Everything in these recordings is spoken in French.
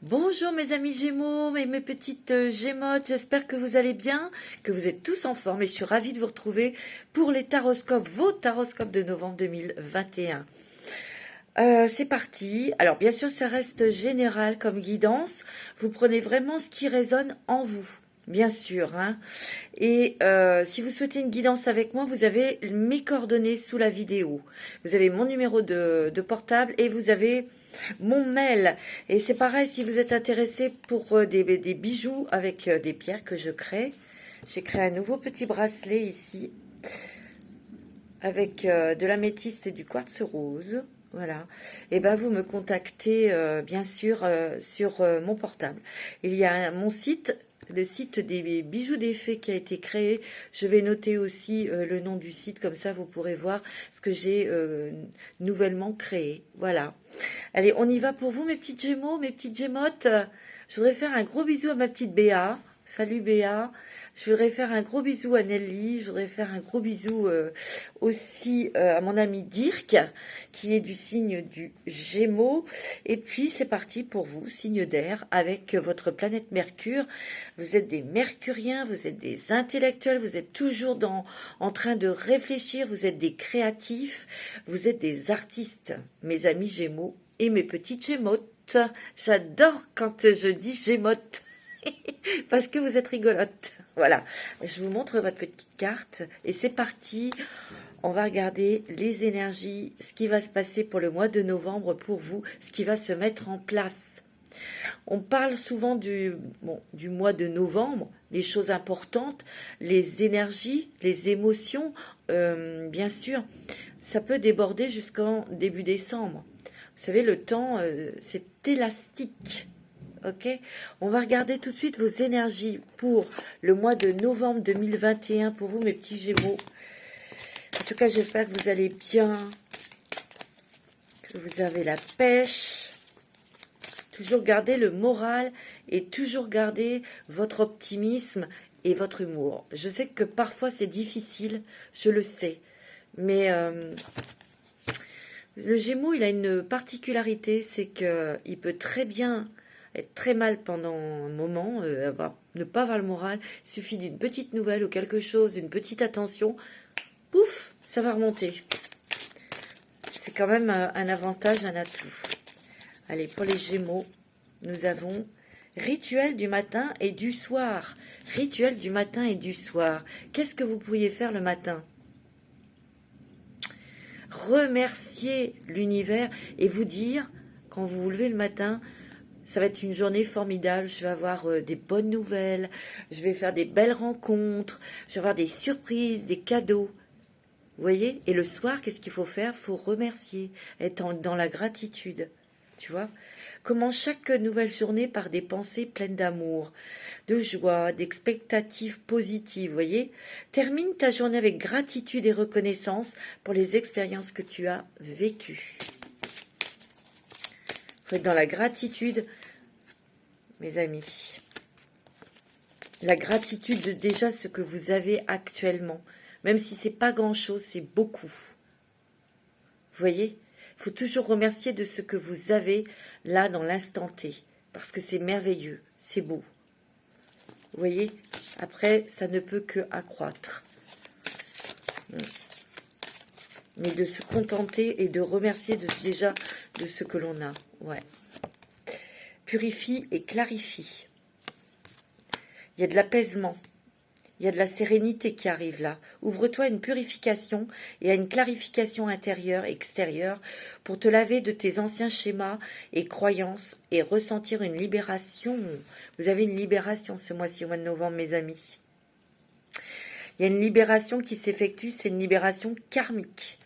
Bonjour mes amis Gémeaux et mes petites Gémottes, j'espère que vous allez bien, que vous êtes tous en forme et je suis ravie de vous retrouver pour les taroscopes, vos taroscopes de novembre 2021. C'est parti. Alors bien sûr ça reste général comme guidance, vous prenez vraiment ce qui résonne en vous. Bien sûr, hein. Et si vous souhaitez une guidance avec moi, vous avez mes coordonnées sous la vidéo. Vous avez mon numéro de portable et vous avez mon mail. Et c'est pareil, si vous êtes intéressé pour des bijoux avec des pierres que je crée. J'ai créé un nouveau petit bracelet ici avec de l'améthyste et du quartz rose. Voilà. Et ben vous me contactez bien sûr sur mon portable. Il y a mon site. Le site des bijoux des fées qui a été créé. Je vais noter aussi le nom du site, comme ça vous pourrez voir ce que j'ai nouvellement créé. Voilà. Allez, on y va pour vous mes petites Gémeaux, mes petites Gémottes. Je voudrais faire un gros bisou à ma petite Béa. Salut Béa. Je voudrais faire un gros bisou à Nelly. Je voudrais faire un gros bisou aussi à mon ami Dirk, qui est du signe du Gémeaux. Et puis c'est parti pour vous, signe d'air, avec votre planète Mercure. Vous êtes des mercuriens, vous êtes des intellectuels, vous êtes toujours en train de réfléchir, vous êtes des créatifs, vous êtes des artistes, mes amis Gémeaux et mes petites Gémottes. J'adore quand je dis Gémottes, parce que vous êtes rigolotes. Voilà, je vous montre votre petite carte et c'est parti. On va regarder les énergies, ce qui va se passer pour le mois de novembre pour vous, ce qui va se mettre en place. On parle souvent du mois de novembre, les choses importantes, les énergies, les émotions, bien sûr, ça peut déborder jusqu'en début décembre. Vous savez, le temps, c'est élastique. Ok, on va regarder tout de suite vos énergies pour le mois de novembre 2021 pour vous mes petits Gémeaux. En tout cas, j'espère que vous allez bien, que vous avez la pêche. Toujours garder le moral et toujours garder votre optimisme et votre humour. Je sais que parfois c'est difficile, je le sais, mais le Gémeaux, il a une particularité, c'est qu'il peut très bien être très mal pendant un moment, ne pas avoir le moral. Il suffit d'une petite nouvelle ou quelque chose, d'une petite attention, pouf, ça va remonter. C'est quand même un avantage, un atout. Allez, pour les Gémeaux, nous avons rituel du matin et du soir. Rituel du matin et du soir. Qu'est-ce que vous pourriez faire le matin ? Remercier l'univers et vous dire, quand vous vous levez le matin, ça va être une journée formidable, je vais avoir des bonnes nouvelles, je vais faire des belles rencontres, je vais avoir des surprises, des cadeaux. Vous voyez ? Et le soir, qu'est-ce qu'il faut faire ? Il faut remercier, être dans la gratitude. Tu vois ? Commence chaque nouvelle journée par des pensées pleines d'amour, de joie, d'expectatives positives, vous voyez ? Termine ta journée avec gratitude et reconnaissance pour les expériences que tu as vécues. Il faut être dans la gratitude, mes amis. La gratitude de déjà ce que vous avez actuellement. Même si c'est pas grand-chose, c'est beaucoup. Vous voyez ? Il faut toujours remercier de ce que vous avez là dans l'instant T. Parce que c'est merveilleux, c'est beau. Vous voyez ? Après, ça ne peut que accroître. Mais de se contenter et de remercier déjà de ce que l'on a. Ouais. Purifie et clarifie. Il y a de l'apaisement. Il y a de la sérénité qui arrive là. Ouvre-toi à une purification et à une clarification intérieure et extérieure pour te laver de tes anciens schémas et croyances et ressentir une libération. Vous avez une libération ce mois-ci, au mois de novembre, mes amis. Il y a une libération qui s'effectue, c'est une libération karmique.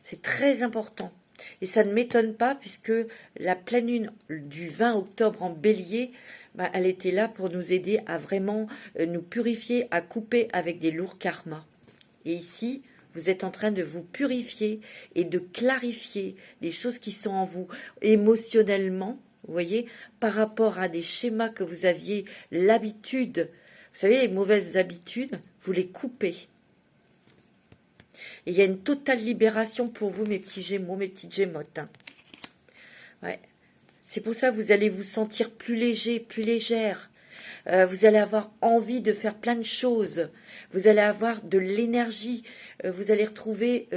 C'est très important. Et ça ne m'étonne pas puisque la pleine lune du 20 octobre en bélier, elle était là pour nous aider à vraiment nous purifier, à couper avec des lourds karmas. Et ici, vous êtes en train de vous purifier et de clarifier les choses qui sont en vous émotionnellement, vous voyez, par rapport à des schémas que vous aviez l'habitude. Vous savez, les mauvaises habitudes, vous les coupez. Et il y a une totale libération pour vous, mes petits Gémeaux, mes petites Gémottes. Hein. Ouais. C'est pour ça que vous allez vous sentir plus léger, plus légère. Vous allez avoir envie de faire plein de choses. Vous allez avoir de l'énergie. Vous allez retrouver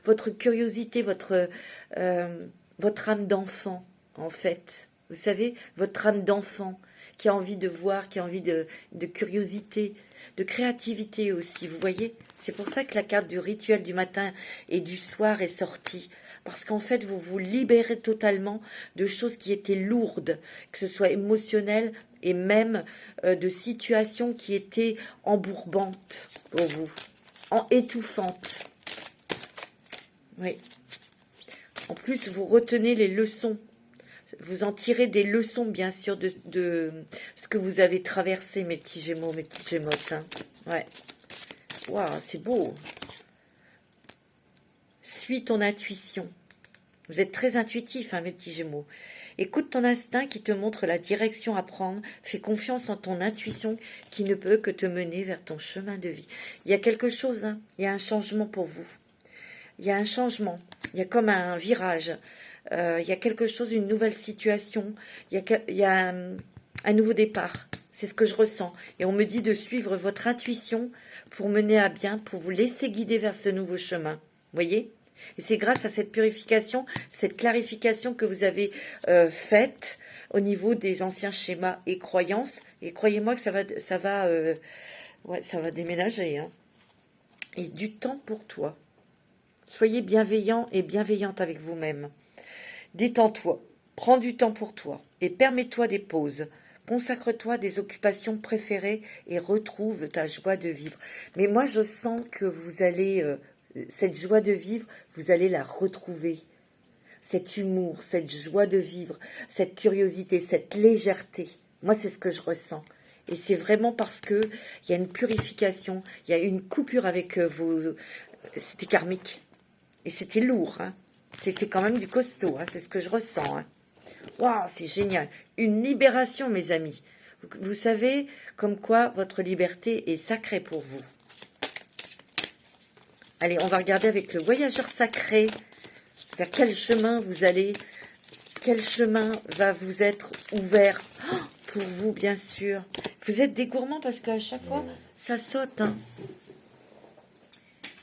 votre curiosité, votre âme d'enfant, en fait. Vous savez, votre âme d'enfant qui a envie de voir, qui a envie de curiosité, de créativité aussi. Vous voyez, c'est pour ça que la carte du rituel du matin et du soir est sortie. Parce qu'en fait, vous vous libérez totalement de choses qui étaient lourdes, que ce soit émotionnelles et même de situations qui étaient embourbantes pour vous, étouffantes. Oui. En plus, vous retenez les leçons. Vous en tirez des leçons, bien sûr, de ce que vous avez traversé, mes petits Gémeaux, mes petites Gémottes. Hein. Ouais. Waouh, c'est beau. Suis ton intuition. Vous êtes très intuitif, hein, mes petits Gémeaux. Écoute ton instinct qui te montre la direction à prendre. Fais confiance en ton intuition qui ne peut que te mener vers ton chemin de vie. Il y a quelque chose, hein, il y a un changement pour vous. Il y a un changement. Il y a comme un virage. Il y a quelque chose, une nouvelle situation. Il y a un nouveau départ. C'est ce que je ressens. Et on me dit de suivre votre intuition pour mener à bien, pour vous laisser guider vers ce nouveau chemin. Vous voyez ? Et c'est grâce à cette purification, cette clarification que vous avez faite au niveau des anciens schémas et croyances. Et croyez-moi que ça va déménager. Hein. Et du temps pour toi. Soyez bienveillant et bienveillante avec vous-même. Détends-toi, prends du temps pour toi et permets-toi des pauses. Consacre-toi à des occupations préférées et retrouve ta joie de vivre. Mais moi, je sens que vous allez... cette joie de vivre, vous allez la retrouver. Cet humour, cette joie de vivre, cette curiosité, cette légèreté. Moi, c'est ce que je ressens. Et c'est vraiment parce que il y a une purification, il y a une coupure avec vos... C'était karmique. Et c'était lourd. Hein. C'était quand même du costaud. Hein. C'est ce que je ressens. Hein. Waouh, c'est génial. Une libération, mes amis. Vous savez comme quoi votre liberté est sacrée pour vous. Allez, on va regarder avec le voyageur sacré vers quel chemin vous allez, quel chemin va vous être ouvert pour vous, bien sûr. Vous êtes des gourmands parce qu'à chaque fois, ça saute. Hein.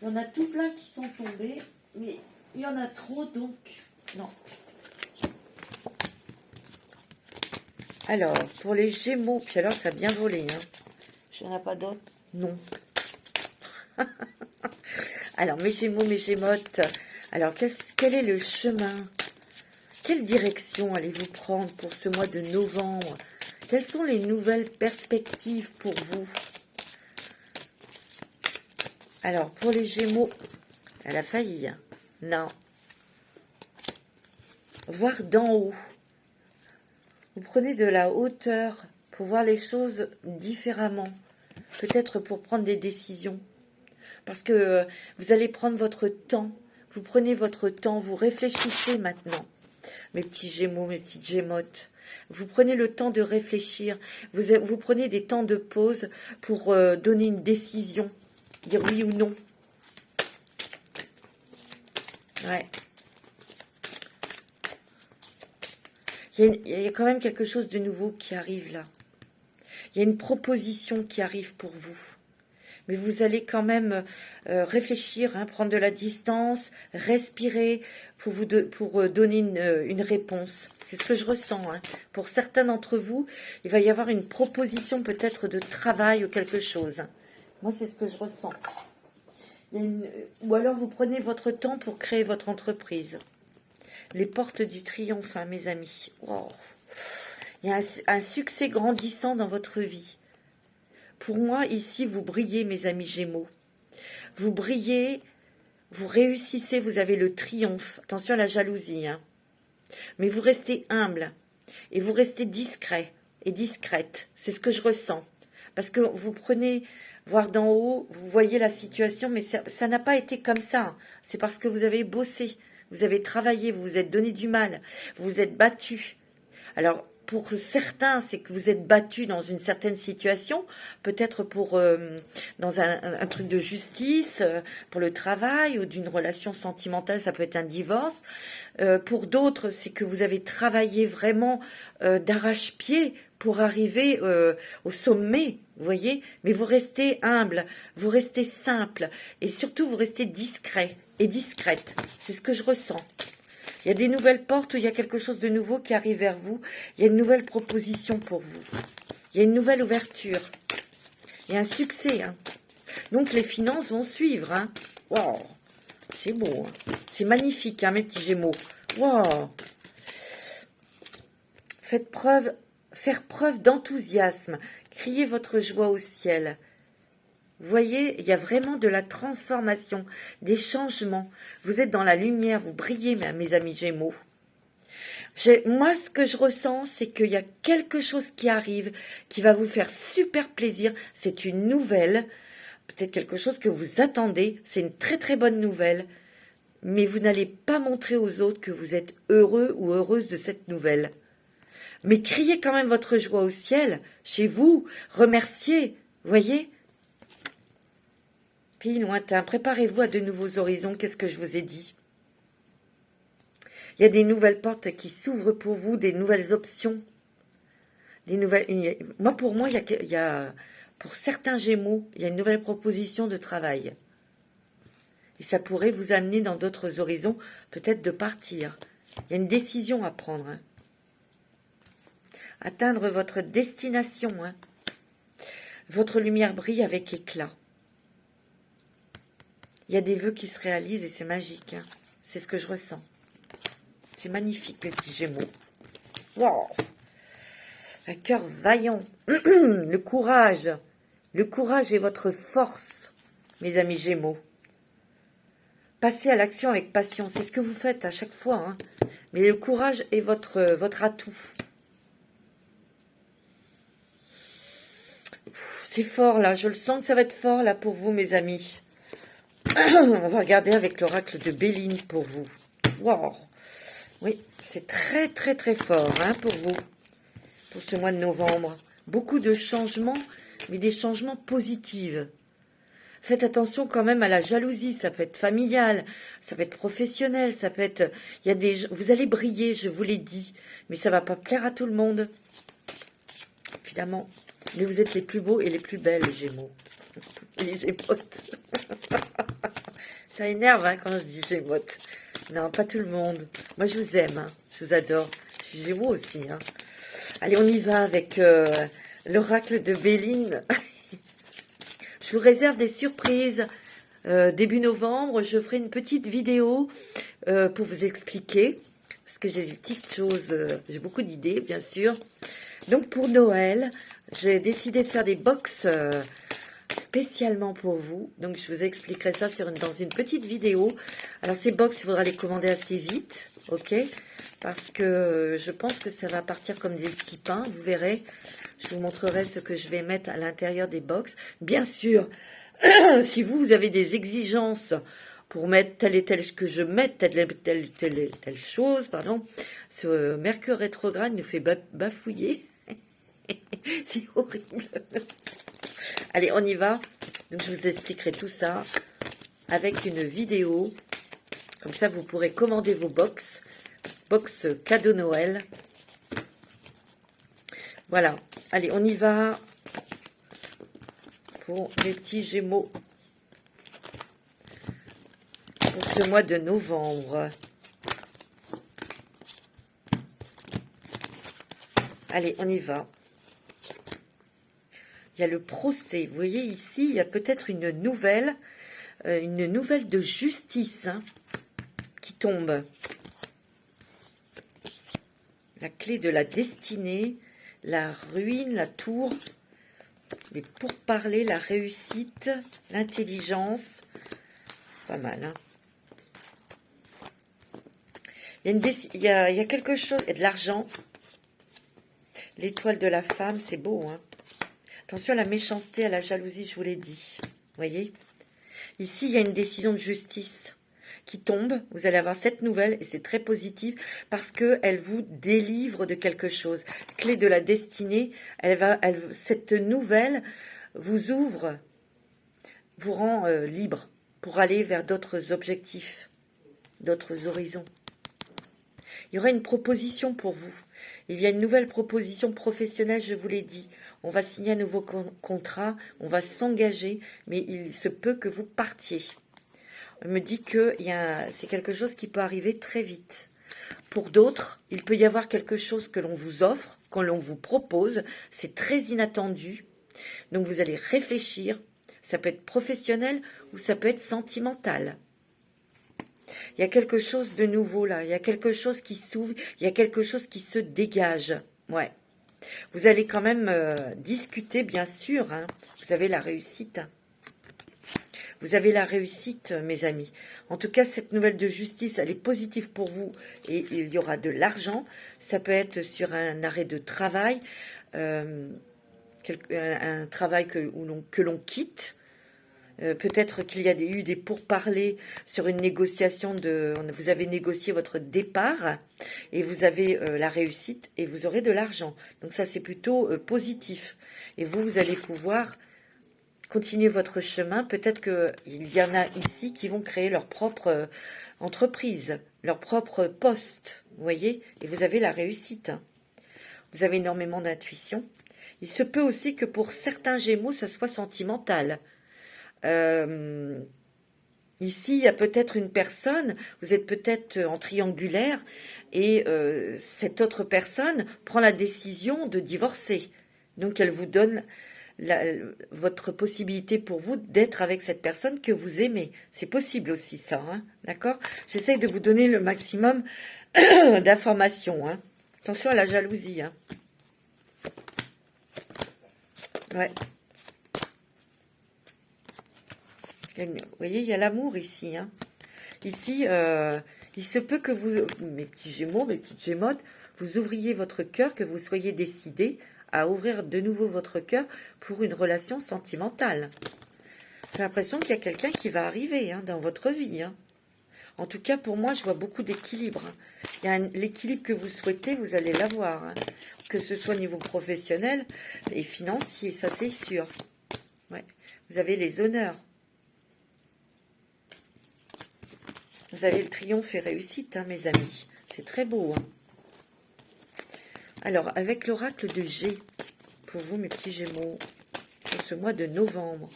Il y en a tout plein qui sont tombés, mais il y en a trop, donc non. Alors, pour les Gémeaux, puis alors, ça a bien volé. Hein. Il n'y en a pas d'autres? Non. Alors, mes Gémeaux, mes Gémottes, alors quel est le chemin? Quelle direction allez-vous prendre pour ce mois de novembre? Quelles sont les nouvelles perspectives pour vous? Alors, pour les Gémeaux, elle a failli. Hein. Non. Voir d'en haut. Vous prenez de la hauteur pour voir les choses différemment. Peut-être pour prendre des décisions. Parce que vous allez prendre votre temps. Vous prenez votre temps, vous réfléchissez maintenant. Mes petits Gémeaux, mes petites Gémottes. Vous prenez le temps de réfléchir. Vous prenez des temps de pause pour donner une décision. Dire oui ou non. Ouais. Il y a quand même quelque chose de nouveau qui arrive là. Il y a une proposition qui arrive pour vous. Mais vous allez quand même réfléchir, hein, prendre de la distance, respirer pour donner une réponse. C'est ce que je ressens. Hein. Pour certains d'entre vous, il va y avoir une proposition peut-être de travail ou quelque chose. Hein. Moi, c'est ce que je ressens. Ou alors, vous prenez votre temps pour créer votre entreprise. Les portes du triomphe, hein, mes amis. Wow. Il y a un succès grandissant dans votre vie. Pour moi, ici, vous brillez, mes amis Gémeaux. Vous brillez, vous réussissez, vous avez le triomphe. Attention à la jalousie. Hein. Mais vous restez humble et vous restez discret et discrète. C'est ce que je ressens. Parce que vous prenez, voir d'en haut, vous voyez la situation, mais ça n'a pas été comme ça. C'est parce que vous avez bossé, vous avez travaillé, vous vous êtes donné du mal, vous vous êtes battu. Alors, pour certains, c'est que vous êtes battu dans une certaine situation, peut-être pour dans un truc de justice, pour le travail ou d'une relation sentimentale, ça peut être un divorce. Pour d'autres, c'est que vous avez travaillé vraiment d'arrache-pied pour arriver au sommet, vous voyez, mais vous restez humble, vous restez simple, et surtout vous restez discret et discrète. C'est ce que je ressens. Il y a des nouvelles portes où il y a quelque chose de nouveau qui arrive vers vous. Il y a une nouvelle proposition pour vous. Il y a une nouvelle ouverture. Il y a un succès. Hein. Donc les finances vont suivre. Hein. Wow, c'est beau. Hein. C'est magnifique, hein, mes petits Gémeaux. Wow. Faire preuve d'enthousiasme. Criez votre joie au ciel. Vous voyez, il y a vraiment de la transformation, des changements. Vous êtes dans la lumière, vous brillez, mes amis Gémeaux. Moi, ce que je ressens, c'est qu'il y a quelque chose qui arrive, qui va vous faire super plaisir. C'est une nouvelle, peut-être quelque chose que vous attendez. C'est une très très bonne nouvelle. Mais vous n'allez pas montrer aux autres que vous êtes heureux ou heureuse de cette nouvelle. Mais criez quand même votre joie au ciel, chez vous, remerciez, voyez. Pays lointain, préparez-vous à de nouveaux horizons, qu'est-ce que je vous ai dit? Il y a des nouvelles portes qui s'ouvrent pour vous, des nouvelles options. Pour moi, il y a, pour certains Gémeaux, il y a une nouvelle proposition de travail. Et ça pourrait vous amener dans d'autres horizons, peut-être de partir. Il y a une décision à prendre. Hein. Atteindre votre destination. Hein. Votre lumière brille avec éclat. Il y a des vœux qui se réalisent et c'est magique. Hein. C'est ce que je ressens. C'est magnifique, mes petits Gémeaux. Wow. Un cœur vaillant. Le courage. Le courage est votre force, mes amis Gémeaux. Passez à l'action avec passion. C'est ce que vous faites à chaque fois. Hein. Mais le courage est votre atout. C'est fort, là. Je le sens que ça va être fort, là, pour vous, mes amis. On va regarder avec l'oracle de Béline pour vous. Wow. Oui, c'est très, très, très fort, hein, pour vous. Pour ce mois de novembre. Beaucoup de changements, mais des changements positifs. Faites attention quand même à la jalousie, ça peut être familial, ça peut être professionnel, ça peut être... vous allez briller, je vous l'ai dit, mais ça ne va pas plaire à tout le monde, évidemment. Mais vous êtes les plus beaux et les plus belles, les Gémeaux. Les Gémeotes. Ça énerve hein, quand je dis Gémeotes. Non, pas tout le monde. Moi, je vous aime, hein. Je vous adore. Je suis Gémeaux aussi. Hein. Allez, on y va avec l'oracle de Béline. Je vous réserve des surprises. Début novembre, je ferai une petite vidéo pour vous expliquer. Parce que j'ai des petites choses, j'ai beaucoup d'idées, bien sûr. Donc, pour Noël, j'ai décidé de faire des box spécialement pour vous. Donc, je vous expliquerai ça dans une petite vidéo. Alors, ces box, il faudra les commander assez vite, ok? Parce que je pense que ça va partir comme des petits pains, vous verrez. Je vous montrerai ce que je vais mettre à l'intérieur des box. Bien sûr, si vous avez des exigences pour mettre telle et telle, que je mette telle chose, pardon, ce Mercure rétrograde nous fait bafouiller. C'est horrible. Allez, on y va. Donc, je vous expliquerai tout ça avec une vidéo. Comme ça, vous pourrez commander vos box. Box cadeau Noël. Voilà. Allez, on y va pour les petits Gémeaux. Pour ce mois de novembre. Allez, on y va. Il y a le procès. Vous voyez ici, il y a peut-être une nouvelle de justice hein, qui tombe. La clé de la destinée, la ruine, la tour, les pourparlers, la réussite, l'intelligence. Pas mal, hein. Il y a quelque chose, il y a de l'argent. L'étoile de la femme, c'est beau, hein. Attention à la méchanceté, à la jalousie, je vous l'ai dit. Vous voyez? Ici, il y a une décision de justice. qui tombe. Vous allez avoir cette nouvelle et c'est très positif parce qu'elle vous délivre de quelque chose. Clé de la destinée, cette nouvelle vous ouvre, vous rend libre pour aller vers d'autres objectifs, d'autres horizons. Il y aura une proposition pour vous. Il y a une nouvelle proposition professionnelle, je vous l'ai dit. On va signer un nouveau contrat, on va s'engager, mais il se peut que vous partiez. On me dit que c'est quelque chose qui peut arriver très vite. Pour d'autres, il peut y avoir quelque chose que l'on vous offre, que l'on vous propose. C'est très inattendu. Donc vous allez réfléchir. Ça peut être professionnel ou ça peut être sentimental. Il y a quelque chose de nouveau là. Il y a quelque chose qui s'ouvre. Il y a quelque chose qui se dégage. Ouais. Vous allez quand même discuter, bien sûr. Hein. Vous avez la réussite. Vous avez la réussite, mes amis. En tout cas, cette nouvelle de justice, elle est positive pour vous. Et il y aura de l'argent. Ça peut être sur un arrêt de travail. Un travail que l'on quitte. Peut-être qu'il y a eu des pourparlers sur une négociation vous avez négocié votre départ et vous avez la réussite et vous aurez de l'argent. Donc ça, c'est plutôt positif. Et vous allez pouvoir continuer votre chemin. Peut-être qu'il y en a ici qui vont créer leur propre entreprise, leur propre poste, vous voyez, et vous avez la réussite. Vous avez énormément d'intuition. Il se peut aussi que pour certains Gémeaux, ça soit sentimental. Ici, il y a peut-être une personne, vous êtes peut-être en triangulaire, et cette autre personne prend la décision de divorcer. Donc, elle vous donne votre possibilité pour vous d'être avec cette personne que vous aimez. C'est possible aussi, ça, hein, d'accord? J'essaye de vous donner le maximum d'informations. Hein. Attention à la jalousie. Hein. Ouais. Vous voyez, il y a l'amour ici. Hein. Ici, il se peut que vous, mes petits gémeaux, mes petites gémodes, vous ouvriez votre cœur, que vous soyez décidés à ouvrir de nouveau votre cœur pour une relation sentimentale. J'ai l'impression qu'il y a quelqu'un qui va arriver hein, dans votre vie. Hein. En tout cas, pour moi, je vois beaucoup d'équilibre. Hein. Il y a l'équilibre que vous souhaitez, vous allez l'avoir. Hein. Que ce soit au niveau professionnel et financier, ça c'est sûr. Ouais. Vous avez les honneurs. Vous avez le triomphe et réussite, hein, mes amis. C'est très beau. Hein. Alors, avec l'oracle de G, pour vous, mes petits gémeaux, pour ce mois de novembre,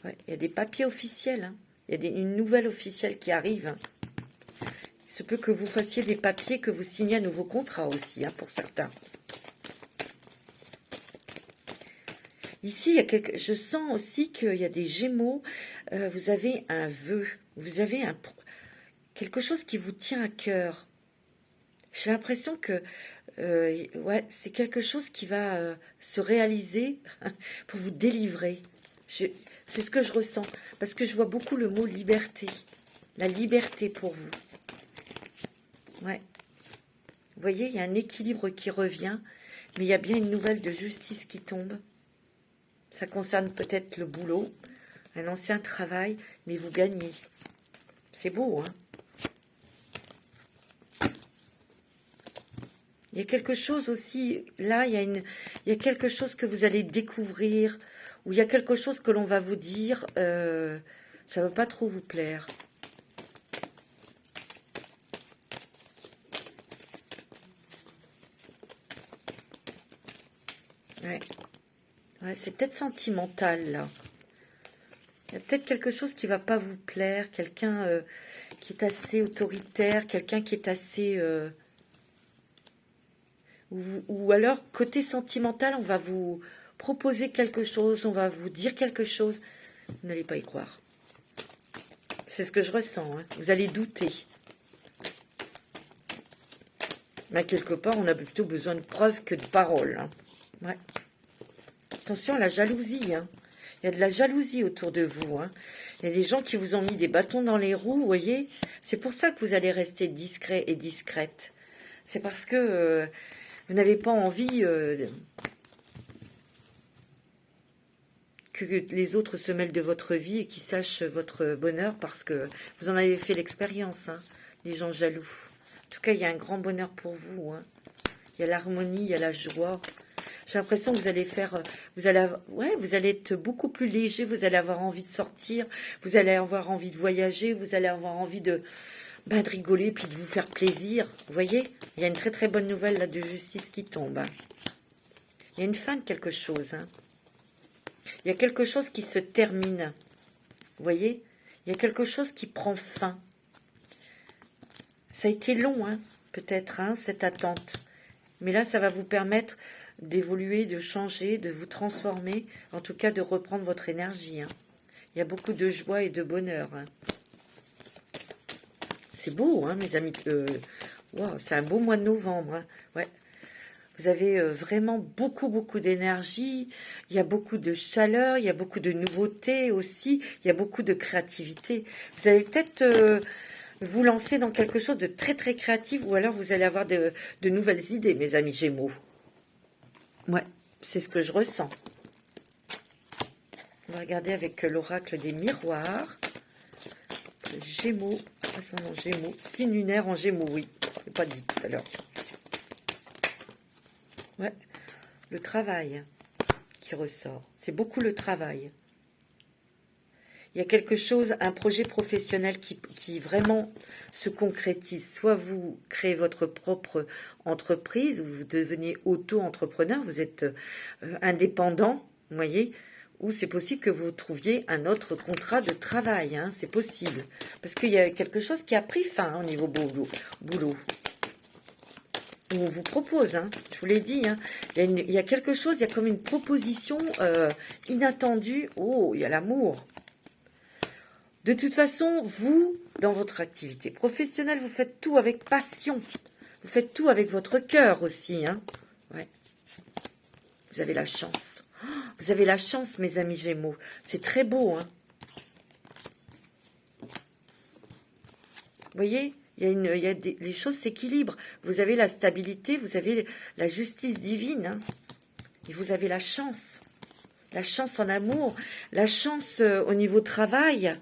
ouais, il y a des papiers officiels. Hein. Il y a une nouvelle officielle qui arrive. Hein. Il se peut que vous fassiez des papiers, que vous signiez un nouveau contrat aussi, hein, pour certains. Ici, je sens aussi qu'il y a des gémeaux. Vous avez un vœu. Vous avez quelque chose qui vous tient à cœur. J'ai l'impression que ouais, c'est quelque chose qui va se réaliser pour vous délivrer. C'est ce que je ressens. Parce que je vois beaucoup le mot liberté. La liberté pour vous. Ouais. Vous voyez, il y a un équilibre qui revient. Mais il y a bien une nouvelle de justice qui tombe. Ça concerne peut-être le boulot. Un ancien travail. Mais vous gagnez. C'est beau, hein? Il y a quelque chose aussi, là, il y a quelque chose que vous allez découvrir, ou il y a quelque chose que l'on va vous dire, ça ne va pas trop vous plaire. Ouais, ouais c'est peut-être sentimental, là. Il y a peut-être quelque chose qui ne va pas vous plaire, quelqu'un qui est assez autoritaire, quelqu'un qui est assez... Ou alors, côté sentimental, on va vous proposer quelque chose, on va vous dire quelque chose. Vous n'allez pas y croire. C'est ce que je ressens. Hein. Vous allez douter. Mais quelque part, on a plutôt besoin de preuves que de paroles. Hein. Ouais. Attention à la jalousie. Hein. Il y a de la jalousie autour de vous. Hein. Il y a des gens qui vous ont mis des bâtons dans les roues, vous voyez. C'est pour ça que vous allez rester discret et discrète. C'est parce que... vous n'avez pas envie que les autres se mêlent de votre vie et qu'ils sachent votre bonheur parce que vous en avez fait l'expérience, hein, les gens jaloux. En tout cas, il y a un grand bonheur pour vous, hein. Il y a l'harmonie, il y a la joie. J'ai l'impression que vous allez faire, vous allez être beaucoup plus léger, vous allez avoir envie de sortir, vous allez avoir envie de voyager, vous allez avoir envie de rigoler, puis de vous faire plaisir. Vous voyez, il y a une très très bonne nouvelle là de justice qui tombe, hein. Il y a une fin de quelque chose, hein. Il y a quelque chose qui se termine. Vous voyez, il y a quelque chose qui prend fin. Ça a été long, hein, peut-être, hein, cette attente. Mais là, ça va vous permettre d'évoluer, de changer, de vous transformer, en tout cas de reprendre votre énergie, hein. Il y a beaucoup de joie et de bonheur, hein. C'est beau, hein, mes amis. Wow, c'est un beau mois de novembre, hein. Ouais. Vous avez vraiment beaucoup, beaucoup d'énergie. Il y a beaucoup de chaleur, il y a beaucoup de nouveautés aussi. Il y a beaucoup de créativité. Vous allez peut-être vous lancer dans quelque chose de très, très créatif ou alors vous allez avoir de nouvelles idées, mes amis Gémeaux. Ouais, c'est ce que je ressens. On va regarder avec l'oracle des miroirs. Gémeaux, ascendant Gémeaux, signe lunaire en Gémeaux, oui. Je l'ai pas dit tout à l'heure. Ouais, le travail qui ressort. C'est beaucoup le travail. Il y a quelque chose, un projet professionnel qui vraiment se concrétise. Soit vous créez votre propre entreprise, vous devenez auto-entrepreneur, vous êtes indépendant, vous voyez, ou c'est possible que vous trouviez un autre contrat de travail, hein, c'est possible. Parce qu'il y a quelque chose qui a pris fin, hein, au niveau boulot. On vous propose, hein, je vous l'ai dit, hein, il y a quelque chose, il y a comme une proposition inattendue. Oh, il y a l'amour. De toute façon, vous, dans votre activité professionnelle, vous faites tout avec passion. Vous faites tout avec votre cœur aussi, hein. Ouais. Vous avez la chance. Oh, vous avez la chance, mes amis Gémeaux. C'est très beau, hein. Vous voyez ? Les choses s'équilibrent. Vous avez la stabilité, vous avez la justice divine, hein, et vous avez la chance en amour, la chance au niveau travail.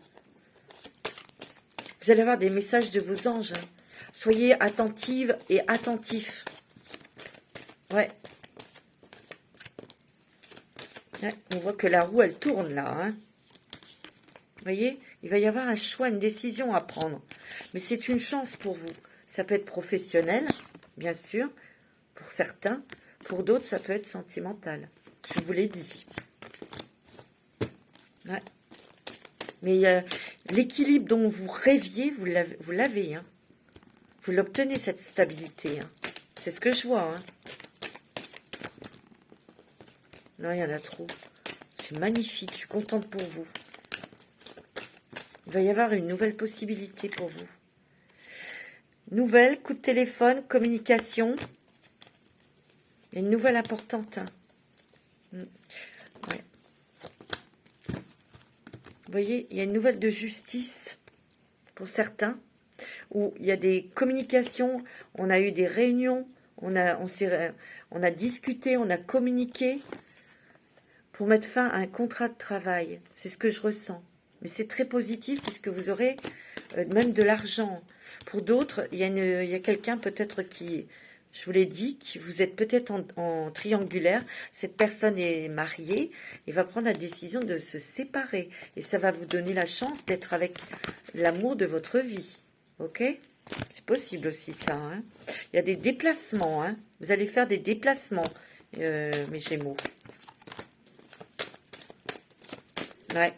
Vous allez avoir des messages de vos anges, hein. Soyez attentive et attentifs. Ouais. Ouais, on voit que la roue, elle tourne là, hein. Vous voyez, il va y avoir un choix, une décision à prendre. Mais c'est une chance pour vous. Ça peut être professionnel, bien sûr, pour certains. Pour d'autres, ça peut être sentimental. Je vous l'ai dit. Ouais. Mais l'équilibre dont vous rêviez, vous l'avez. Hein. Vous l'obtenez, cette stabilité. Hein. C'est ce que je vois. Hein. Non, il y en a trop. C'est magnifique. Je suis contente pour vous. Il va y avoir une nouvelle possibilité pour vous. Nouvelle, coup de téléphone, communication. Il y a une nouvelle importante. Hein. Ouais. Vous voyez, il y a une nouvelle de justice pour certains. Où il y a des communications, on a eu des réunions, on a discuté, on a communiqué pour mettre fin à un contrat de travail. C'est ce que je ressens. Mais c'est très positif puisque vous aurez même de l'argent. Pour d'autres, il y a quelqu'un peut-être qui, je vous l'ai dit, que vous êtes peut-être en triangulaire. Cette personne est mariée et va prendre la décision de se séparer. Et ça va vous donner la chance d'être avec l'amour de votre vie. Ok ? C'est possible aussi ça. Hein. Il y a des déplacements. Hein. Vous allez faire des déplacements, mes Gémeaux. Ouais.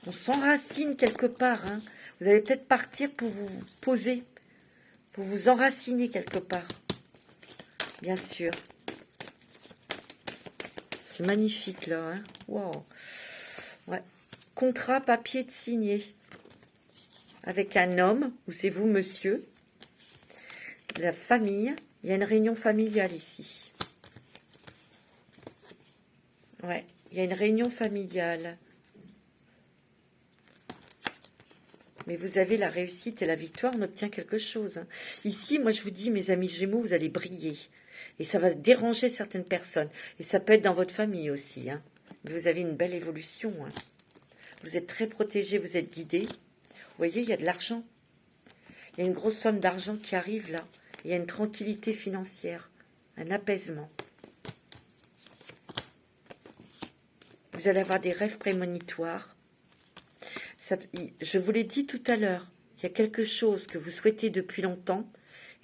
On s'enracine quelque part. Hein. Vous allez peut-être partir pour vous poser, pour vous enraciner quelque part. Bien sûr. C'est magnifique là. Hein. Wow. Ouais. Contrat, papier de signé. Avec un homme, ou c'est vous, monsieur. La famille. Il y a une réunion familiale ici. Ouais. Il y a une réunion familiale. Mais vous avez la réussite et la victoire, on obtient quelque chose. Hein. Ici, moi je vous dis, mes amis Gémeaux, vous allez briller. Et ça va déranger certaines personnes. Et ça peut être dans votre famille aussi. Hein. Vous avez une belle évolution. Hein. Vous êtes très protégés, vous êtes guidés. Vous voyez, il y a de l'argent. Il y a une grosse somme d'argent qui arrive là. Il y a une tranquillité financière, un apaisement. Vous allez avoir des rêves prémonitoires. Ça, je vous l'ai dit tout à l'heure, il y a quelque chose que vous souhaitez depuis longtemps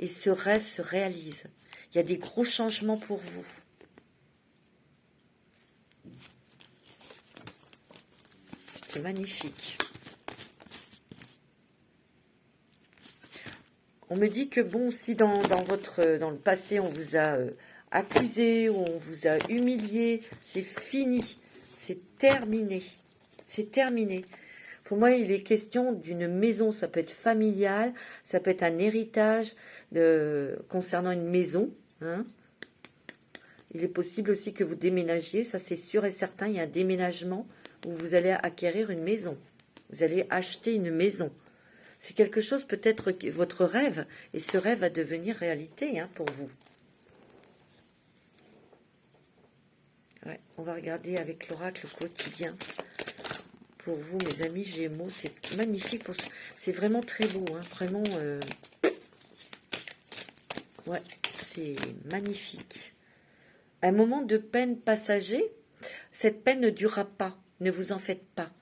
et ce rêve se réalise. Il y a des gros changements pour vous. C'est magnifique. On me dit que bon, si dans le passé on vous a accusé, ou on vous a humilié, c'est fini, c'est terminé, c'est terminé. Pour moi, il est question d'une maison, ça peut être familial, ça peut être un héritage concernant une maison. Hein. Il est possible aussi que vous déménagiez, ça c'est sûr et certain, il y a un déménagement où vous allez acquérir une maison. Vous allez acheter une maison. C'est quelque chose, peut-être votre rêve, et ce rêve va devenir réalité hein, pour vous. Ouais, on va regarder avec l'oracle quotidien. Pour vous, mes amis Gémeaux, c'est magnifique. C'est vraiment très beau, hein, vraiment. Ouais, c'est magnifique. Un moment de peine passager, cette peine ne durera pas, ne vous en faites pas.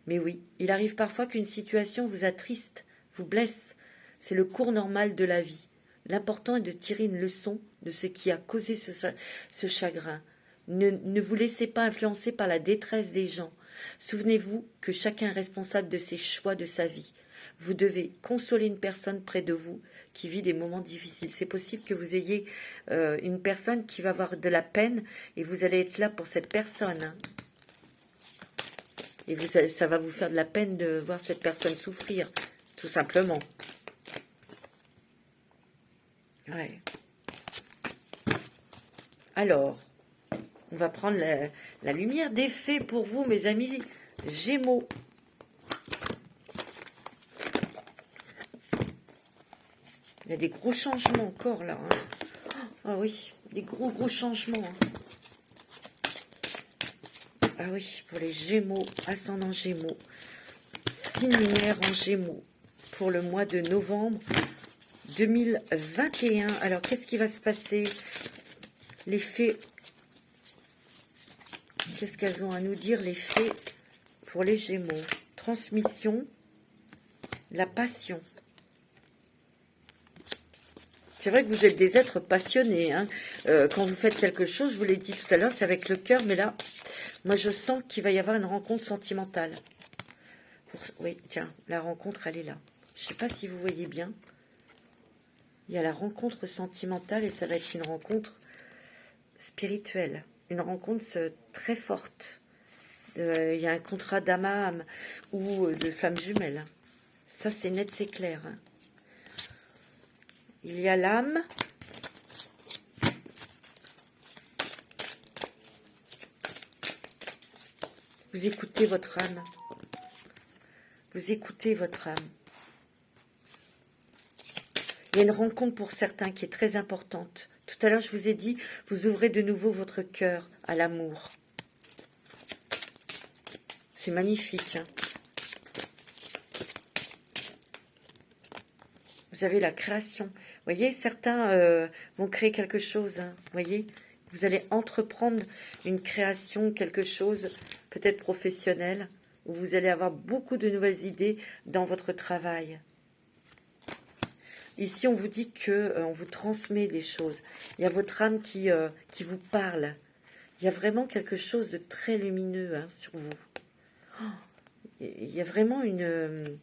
Mais oui, il arrive parfois qu'une situation vous attriste, vous blesse. C'est le cours normal de la vie. L'important est de tirer une leçon de ce qui a causé ce chagrin. Ne vous laissez pas influencer par la détresse des gens. Souvenez-vous que chacun est responsable de ses choix de sa vie. Vous devez consoler une personne près de vous qui vit des moments difficiles. C'est possible que vous ayez une personne qui va avoir de la peine et vous allez être là pour cette personne. Hein. Et ça va vous faire de la peine de voir cette personne souffrir, tout simplement. Ouais. Alors, on va prendre la lumière des fées pour vous, mes amis Gémeaux. Il y a des gros changements encore là. Hein. Ah oui, des gros changements. Hein. Ah oui, pour les Gémeaux, ascendant Gémeaux, signe lunaire en Gémeaux, pour le mois de novembre 2021. Alors, qu'est-ce qui va se passer? Les fées, qu'est-ce qu'elles ont à nous dire, les fées, pour les Gémeaux? Transmission, la passion. C'est vrai que vous êtes des êtres passionnés. Hein. Quand vous faites quelque chose, je vous l'ai dit tout à l'heure, c'est avec le cœur, mais là, moi je sens qu'il va y avoir une rencontre sentimentale. Oui, tiens, la rencontre, elle est là. Je ne sais pas si vous voyez bien. Il y a la rencontre sentimentale et ça va être une rencontre spirituelle. Une rencontre très forte. Il y a un contrat d'âme à âme ou de flamme jumelle. Ça, c'est net, c'est clair. Hein. Il y a l'âme. Vous écoutez votre âme. Vous écoutez votre âme. Il y a une rencontre pour certains qui est très importante. Tout à l'heure, je vous ai dit, vous ouvrez de nouveau votre cœur à l'amour. C'est magnifique. Hein. Vous avez la création. Vous voyez, certains vont créer quelque chose. Hein. Vous voyez, vous allez entreprendre une création, quelque chose peut-être professionnel, où vous allez avoir beaucoup de nouvelles idées dans votre travail. Ici, on vous dit que on vous transmet des choses. Il y a votre âme qui vous parle. Il y a vraiment quelque chose de très lumineux hein, sur vous. Oh, il y a vraiment une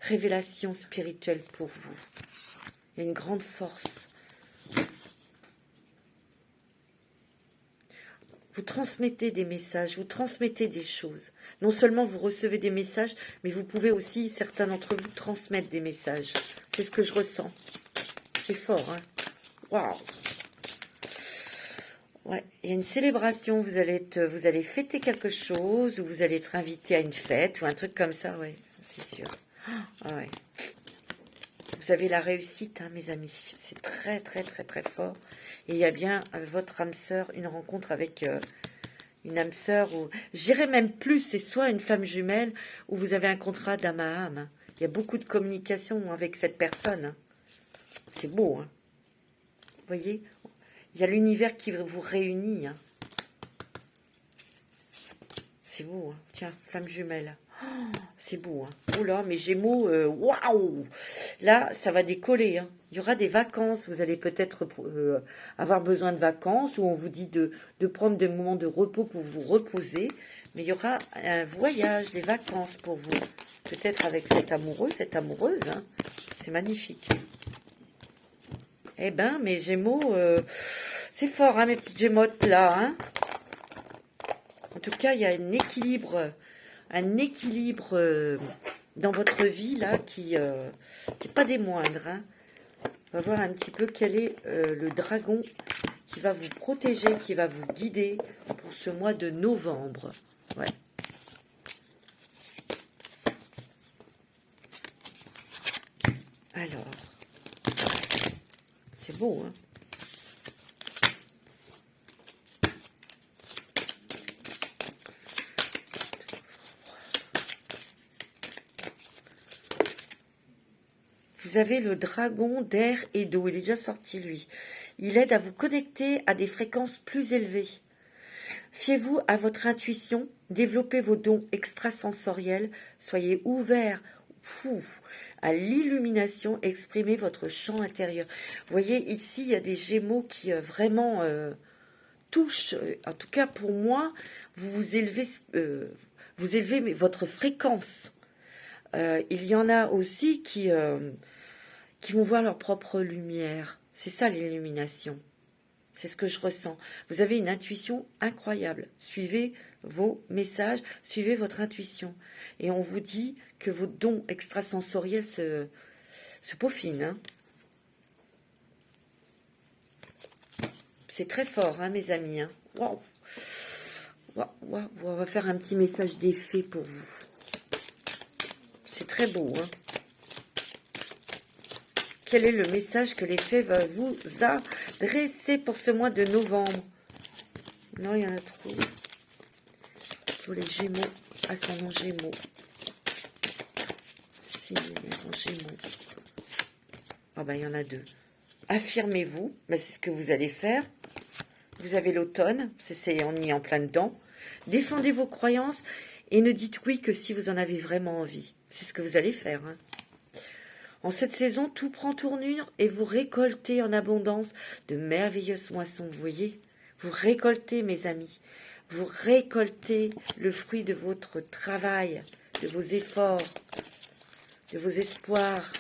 révélation spirituelle pour vous. Il y a une grande force. Vous transmettez des messages, vous transmettez des choses. Non seulement vous recevez des messages, mais vous pouvez aussi, certains d'entre vous, transmettre des messages. C'est ce que je ressens. C'est fort, hein. Waouh. Ouais, il y a une célébration, vous allez fêter quelque chose, ou vous allez être invité à une fête, ou un truc comme ça, ouais. c'est sûr. Ah ouais. Vous avez la réussite, hein, mes amis. C'est très, très, très, très fort. Et il y a bien votre âme sœur, une rencontre avec une âme sœur, ou j'irais même plus, c'est soit une flamme jumelle, ou vous avez un contrat d'âme à âme. Hein. Il y a beaucoup de communication avec cette personne. Hein. C'est beau, hein. Vous voyez, il y a l'univers qui vous réunit. Hein. C'est beau, hein. Tiens, flamme jumelle. Oh, c'est beau, hein. Oh là, mes Gémeaux, waouh! Là, ça va décoller. Hein. Il y aura des vacances. Vous allez peut-être avoir besoin de vacances, ou on vous dit de prendre des moments de repos pour vous reposer. Mais il y aura un voyage, des vacances pour vous. Peut-être avec cet amoureux, cette amoureuse. Hein. C'est magnifique. Eh ben, mes Gémeaux, c'est fort, hein, mes petites Gémottes là. Hein. En tout cas, il y a un équilibre dans votre vie là qui est pas des moindres. Hein. On va voir un petit peu quel est le dragon qui va vous protéger, qui va vous guider pour ce mois de novembre. Ouais. Alors, c'est beau, hein. Vous avez le dragon d'air et d'eau. Il est déjà sorti, lui. Il aide à vous connecter à des fréquences plus élevées. Fiez-vous à votre intuition. Développez vos dons extrasensoriels. Soyez ouverts à l'illumination. Exprimez votre champ intérieur. Vous voyez, ici, il y a des Gémeaux qui vraiment touchent. En tout cas, pour moi, vous élevez votre fréquence. Il y en a aussi qui vont voir leur propre lumière. C'est ça l'illumination. C'est ce que je ressens. Vous avez une intuition incroyable. Suivez vos messages, suivez votre intuition. Et on vous dit que vos dons extrasensoriels se peaufinent. Hein. C'est très fort, hein, mes amis. Hein. Wow. Wow. On va faire un petit message d'effet pour vous. C'est très beau, hein. Quel est le message que les fées va vous adresser pour ce mois de novembre? Non, il y en a trop. Pour les Gémeaux, ascendant Gémeaux. Si, Gémeaux. Ah ben, il y en a deux. Affirmez-vous, ben, c'est ce que vous allez faire. Vous avez l'automne, on y est en plein dedans. Défendez vos croyances et ne dites oui que si vous en avez vraiment envie. C'est ce que vous allez faire, hein. En cette saison, tout prend tournure et vous récoltez en abondance de merveilleuses moissons. Vous voyez, vous récoltez, mes amis. Vous récoltez le fruit de votre travail, de vos efforts, de vos espoirs.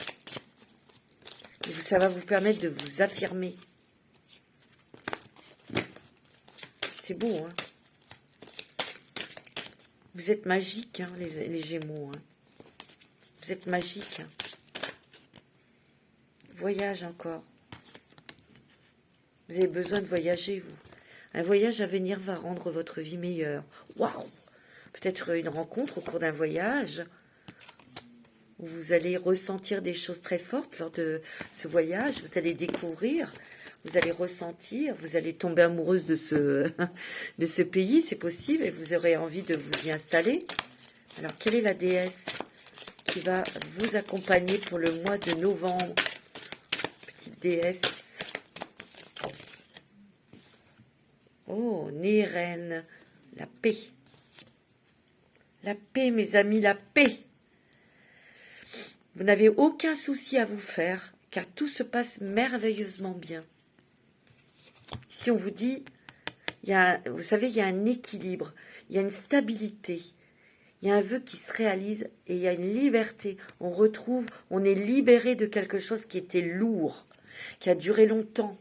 Et ça va vous permettre de vous affirmer. C'est beau, hein. Vous êtes magiques, hein, les Gémeaux. Hein. Vous êtes magiques. Hein. Voyage encore. Vous avez besoin de voyager, vous. Un voyage à venir va rendre votre vie meilleure. Waouh! Peut-être une rencontre au cours d'un voyage où vous allez ressentir des choses très fortes lors de ce voyage. Vous allez découvrir, vous allez ressentir, vous allez tomber amoureuse de ce pays, c'est possible, et vous aurez envie de vous y installer. Alors, quelle est la déesse qui va vous accompagner pour le mois de novembre? Déesse. Oh, Néren, la paix. La paix, mes amis, la paix. Vous n'avez aucun souci à vous faire, car tout se passe merveilleusement bien. Si on vous dit, vous savez, il y a un équilibre, il y a une stabilité, il y a un vœu qui se réalise et il y a une liberté. On est libéré de quelque chose qui était lourd, qui a duré longtemps.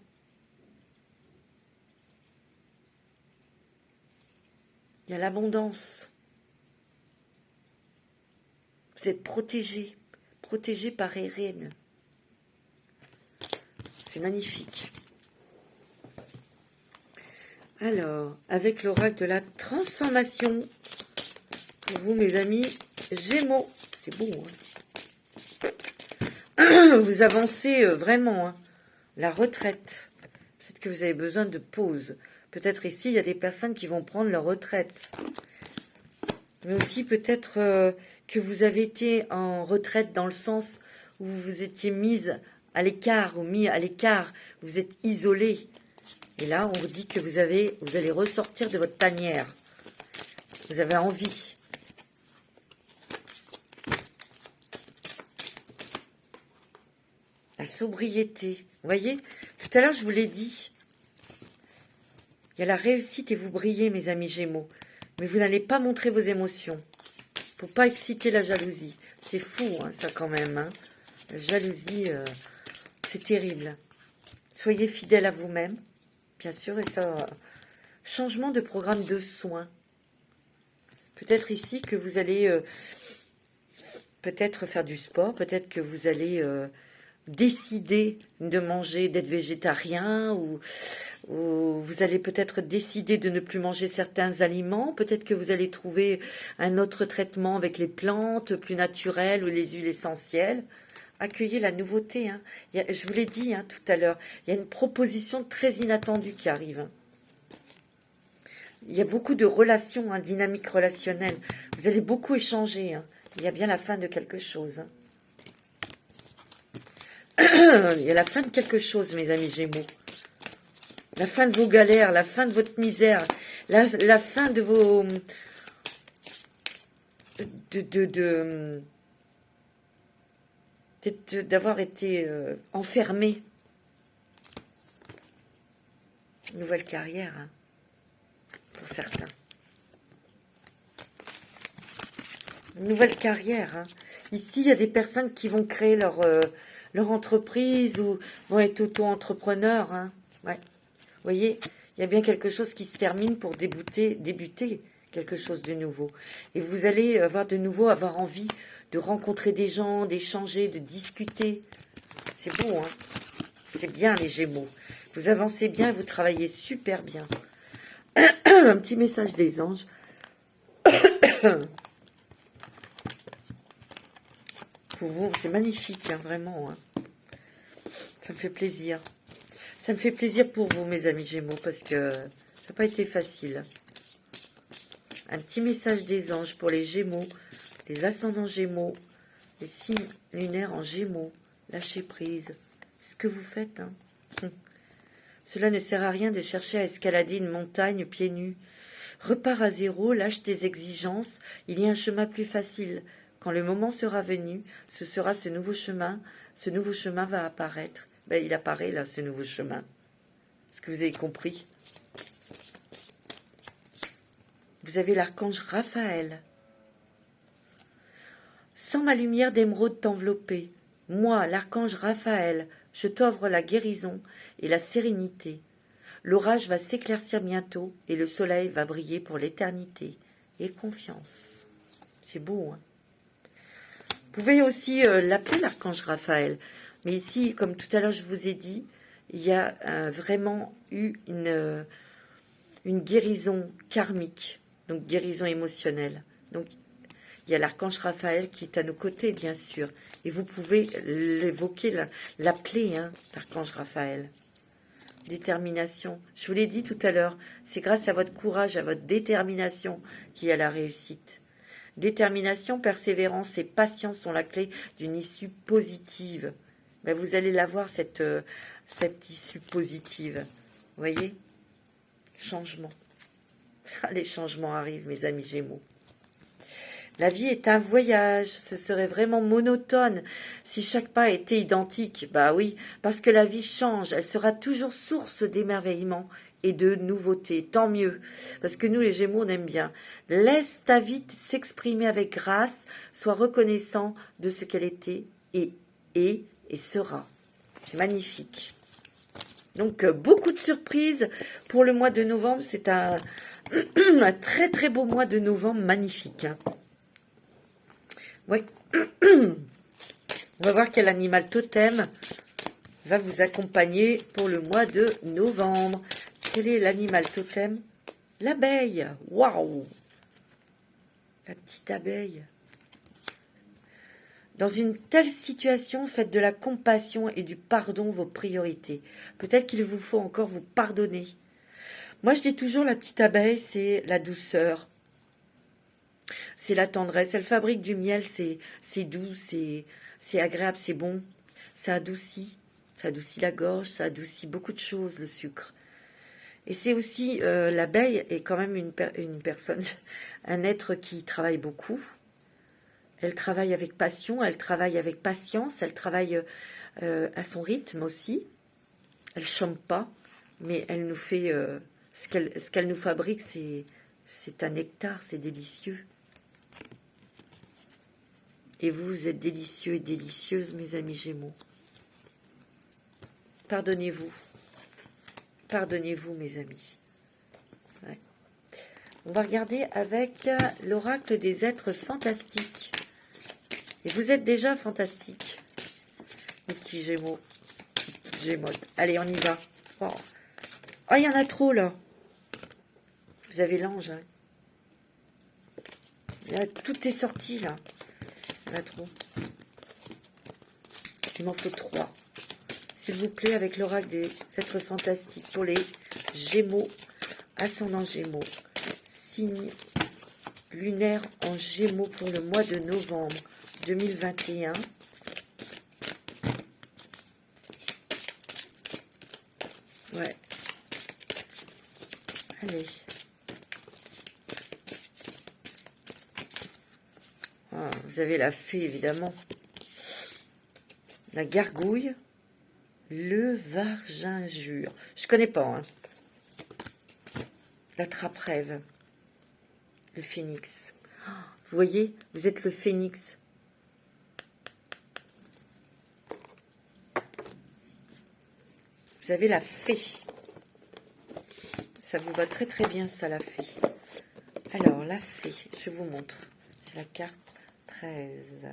Il y a l'abondance. Vous êtes protégé par Eren. C'est magnifique. Alors, avec l'oracle de la transformation, pour vous, mes amis Gémeaux, C'est beau, hein. Vous avancez vraiment, hein. La retraite. Peut-être que vous avez besoin de pause. Peut-être ici, il y a des personnes qui vont prendre leur retraite. Mais aussi peut-être que vous avez été en retraite dans le sens où vous vous étiez mise à l'écart ou mis à l'écart. Vous êtes isolé. Et là, on vous dit que vous allez ressortir de votre tanière. Vous avez envie. La sobriété. Vous voyez, tout à l'heure, je vous l'ai dit. Il y a la réussite et vous brillez, mes amis Gémeaux. Mais vous n'allez pas montrer vos émotions. Pour pas exciter la jalousie. C'est fou, hein, ça, quand même. Hein. La jalousie, c'est terrible. Soyez fidèles à vous-même. Bien sûr, et ça... changement de programme de soins. Peut-être ici que vous allez... peut-être faire du sport. Peut-être que vous allez... décider de manger, d'être végétarien, ou vous allez peut-être décider de ne plus manger certains aliments, peut-être que vous allez trouver un autre traitement avec les plantes plus naturelles ou les huiles essentielles. Accueillez la nouveauté, hein. Je vous l'ai dit, hein, tout à l'heure, il y a une proposition très inattendue qui arrive. Hein. Il y a beaucoup de relations, hein, dynamiques relationnelles. Vous allez beaucoup échanger. Hein. Il y a bien la fin de quelque chose. Hein. Il y a la fin de quelque chose, mes amis Gémeaux. La fin de vos galères, la fin de votre misère, la fin de vos... d'avoir été enfermé. Nouvelle carrière, hein, pour certains. Nouvelle carrière. Hein. Ici, il y a des personnes qui vont créer leur entreprise ou vont être auto-entrepreneurs. Hein. Ouais. Vous voyez, il y a bien quelque chose qui se termine pour débuter quelque chose de nouveau. Et vous allez avoir envie de rencontrer des gens, d'échanger, de discuter. C'est beau, hein. C'est bien, les Gémeaux. Vous avancez bien, vous travaillez super bien. Un petit message des anges. Pour vous, c'est magnifique, hein, vraiment. Hein. Ça me fait plaisir. Ça me fait plaisir pour vous, mes amis Gémeaux, parce que ça n'a pas été facile. Un petit message des anges pour les Gémeaux, les ascendants Gémeaux, les signes lunaires en Gémeaux. Lâchez prise. C'est ce que vous faites. Hein. Cela ne sert à rien de chercher à escalader une montagne pieds nus. Repars à zéro, lâche tes exigences. Il y a un chemin plus facile. Quand le moment sera venu, ce sera ce nouveau chemin. Ce nouveau chemin va apparaître. Ben, il apparaît là, ce nouveau chemin. Est-ce que vous avez compris? Vous avez l'archange Raphaël. Sans ma lumière d'émeraude t'envelopper, moi, l'archange Raphaël, je t'offre la guérison et la sérénité. L'orage va s'éclaircir bientôt et le soleil va briller pour l'éternité. Et confiance. C'est beau, hein? Vous pouvez aussi l'appeler l'archange Raphaël. Mais ici, comme tout à l'heure je vous ai dit, il y a vraiment eu une guérison karmique, donc guérison émotionnelle. Donc, il y a l'archange Raphaël qui est à nos côtés, bien sûr. Et vous pouvez l'évoquer, l'appeler, hein, l'archange Raphaël. Détermination. Je vous l'ai dit tout à l'heure, c'est grâce à votre courage, à votre détermination qu'il y a la réussite. Détermination, persévérance et patience sont la clé d'une issue positive. Ben, vous allez l'avoir, cette issue positive. Vous voyez? Changement. Les changements arrivent, mes amis Gémeaux. La vie est un voyage, ce serait vraiment monotone si chaque pas était identique. Bah oui, parce que la vie change, elle sera toujours source d'émerveillement et de nouveautés. Tant mieux, parce que nous les Gémeaux, on aime bien. Laisse ta vie s'exprimer avec grâce, sois reconnaissant de ce qu'elle était et sera. C'est magnifique. Donc, beaucoup de surprises pour le mois de novembre. C'est un très très beau mois de novembre, magnifique. Hein. Oui. On va voir quel animal totem va vous accompagner pour le mois de novembre. Quel est l'animal totem? L'abeille. Waouh! La petite abeille. Dans une telle situation, faites de la compassion et du pardon vos priorités. Peut-être qu'il vous faut encore vous pardonner. Moi, je dis toujours, la petite abeille, c'est la douceur, c'est la tendresse. Elle fabrique du miel, c'est doux, c'est agréable, c'est bon. Ça adoucit la gorge, ça adoucit beaucoup de choses, le sucre. Et c'est aussi, l'abeille est quand même une personne, un être qui travaille beaucoup. Elle travaille avec passion, elle travaille avec patience, elle travaille à son rythme aussi. Elle chôme pas, mais elle nous fait ce qu'elle nous fabrique, c'est un nectar, c'est délicieux. Et vous êtes délicieux et délicieuses, mes amis Gémeaux. Pardonnez-vous. Pardonnez-vous, mes amis. Ouais. On va regarder avec l'oracle des êtres fantastiques. Et vous êtes déjà fantastiques, mes petits Gémeaux. Gémeaux. Allez, on y va. Oh, oh, il y en a trop, là. Vous avez l'ange. Hein. Là, tout est sorti, là. Il y en a trop. Il m'en faut 3. S'il vous plaît, avec l'oracle des êtres fantastiques pour les Gémeaux, ascendant Gémeaux, signe lunaire en Gémeaux pour le mois de novembre 2021. Ouais. Allez. Ah, vous avez la fée, évidemment. La gargouille. Le varginjure. Je connais pas. Hein. La trappe-rêve. Le phénix. Vous voyez, vous êtes le phénix. Vous avez la fée. Ça vous va très très bien, ça, la fée. Alors, la fée, je vous montre. C'est la carte 13.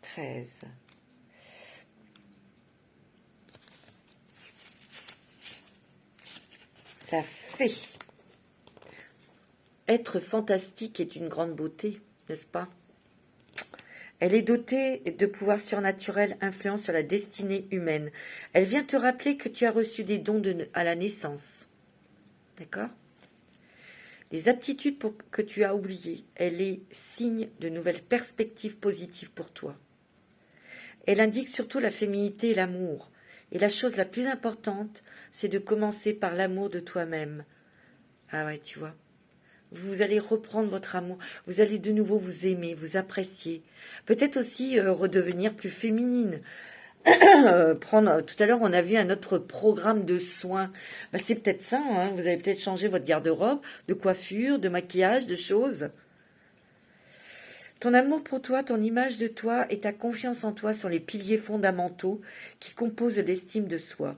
13. La fée. Être fantastique est une grande beauté, n'est-ce pas? Elle est dotée de pouvoirs surnaturels influents sur la destinée humaine. Elle vient te rappeler que tu as reçu des dons à la naissance. D'accord? Des aptitudes que tu as oubliées. Elle est signe de nouvelles perspectives positives pour toi. Elle indique surtout la féminité et l'amour. Et la chose la plus importante, c'est de commencer par l'amour de toi-même. Ah ouais, tu vois. Vous allez reprendre votre amour. Vous allez de nouveau vous aimer, vous apprécier. Peut-être aussi redevenir plus féminine. Tout à l'heure, on a vu un autre programme de soins. Ben, c'est peut-être ça. Hein. Vous avez peut-être changé votre garde-robe, de coiffure, de maquillage, de choses. Ton amour pour toi, ton image de toi et ta confiance en toi sont les piliers fondamentaux qui composent l'estime de soi.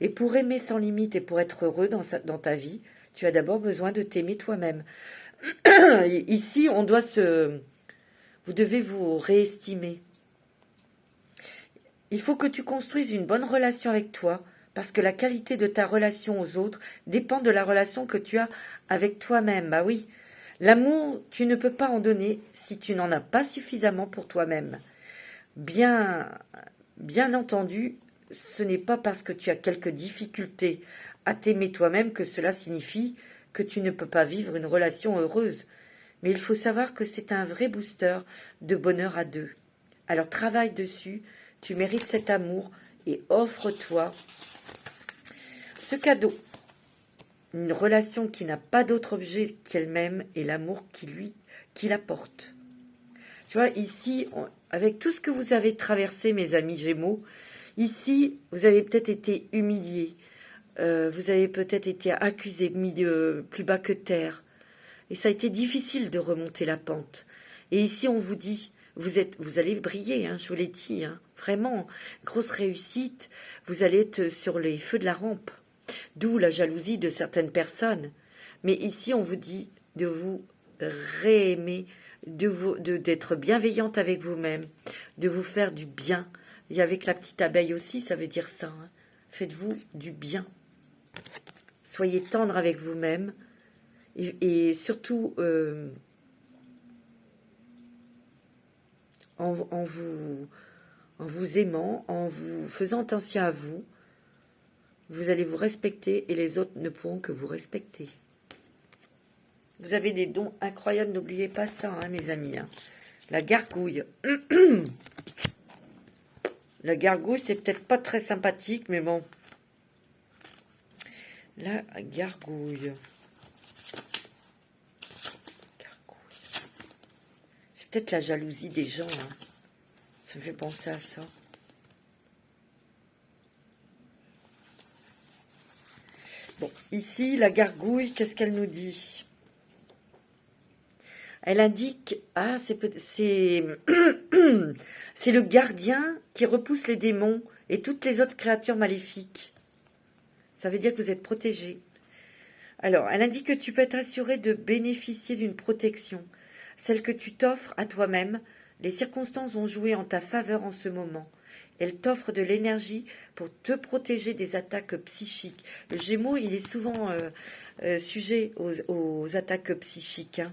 Et pour aimer sans limite et pour être heureux dans ta vie, tu as d'abord besoin de t'aimer toi-même. Ici, vous devez vous réestimer. Il faut que tu construises une bonne relation avec toi, parce que la qualité de ta relation aux autres dépend de la relation que tu as avec toi-même. Bah oui. L'amour, tu ne peux pas en donner si tu n'en as pas suffisamment pour toi-même. Bien entendu, ce n'est pas parce que tu as quelques difficultés à t'aimer toi-même que cela signifie que tu ne peux pas vivre une relation heureuse. Mais il faut savoir que c'est un vrai booster de bonheur à deux. Alors travaille dessus, tu mérites cet amour et offre-toi ce cadeau. Une relation qui n'a pas d'autre objet qu'elle-même et l'amour qui la porte. Tu vois, ici, avec tout ce que vous avez traversé, mes amis Gémeaux, ici, vous avez peut-être été humiliés, vous avez peut-être été accusés, mis plus bas que terre. Et ça a été difficile de remonter la pente. Et ici, on vous dit, vous allez briller, hein, je vous l'ai dit, hein, vraiment, grosse réussite, vous allez être sur les feux de la rampe. D'où la jalousie de certaines personnes. Mais ici, on vous dit de vous réaimer, d'être bienveillante avec vous-même, de vous faire du bien. Et avec la petite abeille aussi, ça veut dire ça. Hein. Faites-vous du bien. Soyez tendre avec vous-même. Et surtout, en vous aimant, en vous faisant attention à vous, vous allez vous respecter et les autres ne pourront que vous respecter. Vous avez des dons incroyables, n'oubliez pas ça, hein, mes amis. Hein. La gargouille. La gargouille, c'est peut-être pas très sympathique, mais bon. La gargouille. C'est peut-être la jalousie des gens. Hein. Ça me fait penser à ça. Bon, ici, la gargouille, qu'est-ce qu'elle nous dit? Elle indique, c'est le gardien qui repousse les démons et toutes les autres créatures maléfiques. Ça veut dire que vous êtes protégé. Alors, elle indique que tu peux être assuré de bénéficier d'une protection, celle que tu t'offres à toi-même. Les circonstances vont jouer en ta faveur en ce moment. Elle t'offre de l'énergie pour te protéger des attaques psychiques. Le Gémeaux, il est souvent sujet aux attaques psychiques. Hein.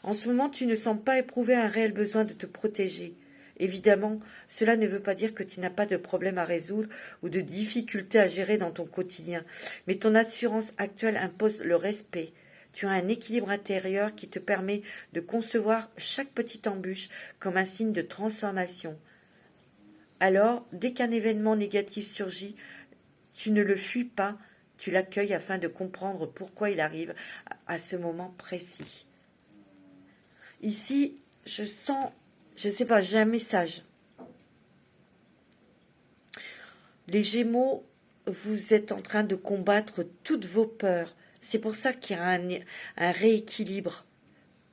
En ce moment, tu ne sens pas éprouver un réel besoin de te protéger. Évidemment, cela ne veut pas dire que tu n'as pas de problème à résoudre ou de difficultés à gérer dans ton quotidien. Mais ton assurance actuelle impose le respect. Tu as un équilibre intérieur qui te permet de concevoir chaque petite embûche comme un signe de transformation. Alors, dès qu'un événement négatif surgit, tu ne le fuis pas, tu l'accueilles afin de comprendre pourquoi il arrive à ce moment précis. Ici, je sens, je ne sais pas, j'ai un message. Les Gémeaux, vous êtes en train de combattre toutes vos peurs. C'est pour ça qu'il y a un rééquilibre,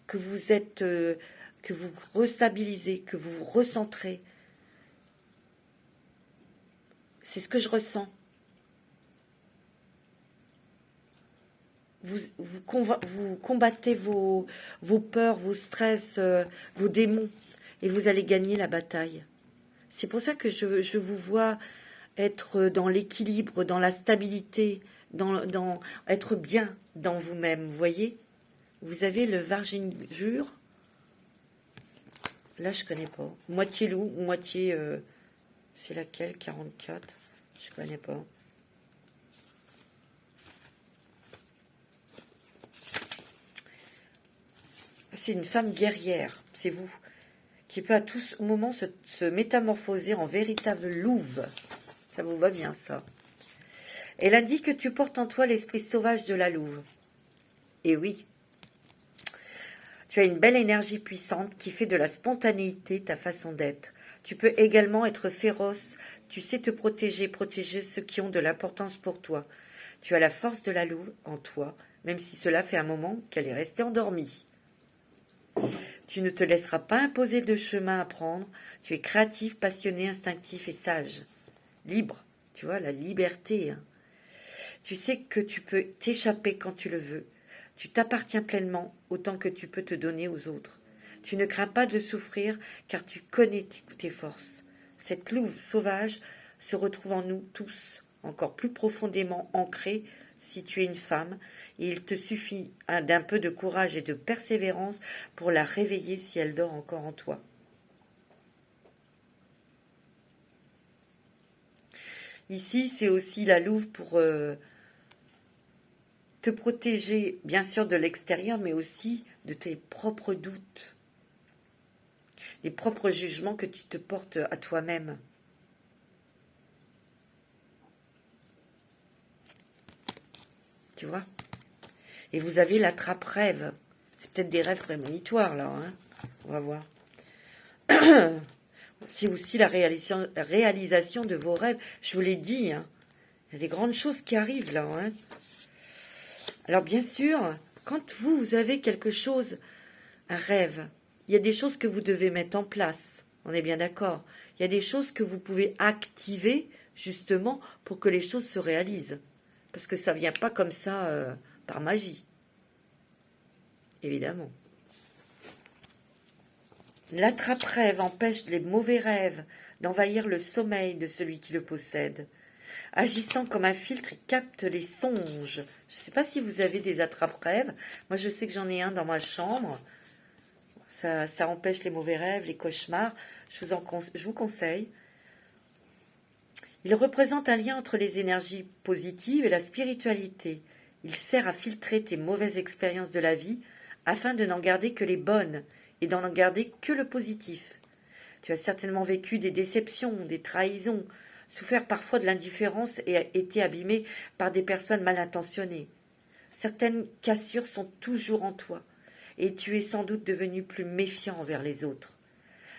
que vous êtes, que vous restabilisez, que vous vous recentrez. C'est ce que je ressens. Vous combattez vos peurs, vos stress, vos démons, et vous allez gagner la bataille. C'est pour ça que je vous vois être dans l'équilibre, dans la stabilité, dans être bien dans vous-même, vous voyez? Vous avez le Varginjure. Là, je connais pas. Moitié loup, moitié... c'est laquelle? 44. Je connais pas. C'est une femme guerrière, c'est vous, qui peut à tout moment se métamorphoser en véritable louve. Ça vous va bien, ça. Elle indique que tu portes en toi l'esprit sauvage de la louve. Et oui, tu as une belle énergie puissante qui fait de la spontanéité ta façon d'être. Tu peux également être féroce, tu sais te protéger ceux qui ont de l'importance pour toi. Tu as la force de la louve en toi, même si cela fait un moment qu'elle est restée endormie. Tu ne te laisseras pas imposer de chemin à prendre. Tu es créatif, passionné, instinctif et sage. Libre, tu vois, la liberté. Hein. Tu sais que tu peux t'échapper quand tu le veux. Tu t'appartiens pleinement autant que tu peux te donner aux autres. Tu ne crains pas de souffrir car tu connais tes forces. Cette louve sauvage se retrouve en nous tous, encore plus profondément ancrée si tu es une femme, et il te suffit d'un peu de courage et de persévérance pour la réveiller si elle dort encore en toi. Ici, c'est aussi la louve pour te protéger, bien sûr, de l'extérieur, mais aussi de tes propres doutes, les propres jugements que tu te portes à toi-même. Tu vois? Et vous avez la trappe-rêve. C'est peut-être des rêves prémonitoires, là. Hein, on va voir. C'est aussi la réalisation de vos rêves. Je vous l'ai dit. Hein, il y a des grandes choses qui arrivent, là. Hein. Alors, bien sûr, quand vous avez quelque chose, un rêve, il y a des choses que vous devez mettre en place. On est bien d'accord. Il y a des choses que vous pouvez activer, justement, pour que les choses se réalisent. Parce que ça ne vient pas comme ça par magie. Évidemment. L'attrape-rêve empêche les mauvais rêves d'envahir le sommeil de celui qui le possède. Agissant comme un filtre, il capte les songes. Je ne sais pas si vous avez des attrape-rêves. Moi, je sais que j'en ai un dans ma chambre. Ça empêche les mauvais rêves, les cauchemars. Je vous conseille. Il représente un lien entre les énergies positives et la spiritualité. Il sert à filtrer tes mauvaises expériences de la vie afin de n'en garder que les bonnes et d'en garder que le positif. Tu as certainement vécu des déceptions, des trahisons, souffert parfois de l'indifférence et été abîmé par des personnes mal intentionnées. Certaines cassures sont toujours en toi et tu es sans doute devenu plus méfiant envers les autres.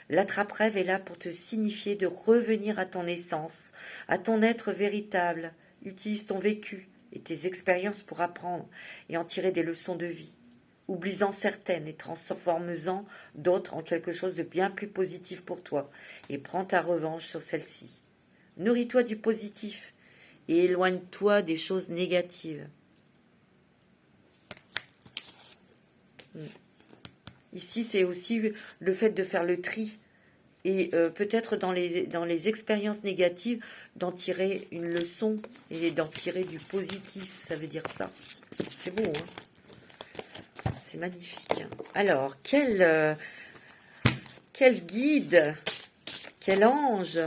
L'attrape-rêve est là pour te signifier de revenir à ton essence, à ton être véritable. Utilise ton vécu et tes expériences pour apprendre et en tirer des leçons de vie. Oublie-en certaines et transforme-en d'autres en quelque chose de bien plus positif pour toi et prends ta revanche sur celle-ci. Nourris-toi du positif et éloigne-toi des choses négatives. Ici, c'est aussi le fait de faire le tri et peut-être dans les expériences négatives, d'en tirer une leçon et d'en tirer du positif. Ça veut dire ça. C'est beau, hein? C'est magnifique. Alors, quel guide, quel ange,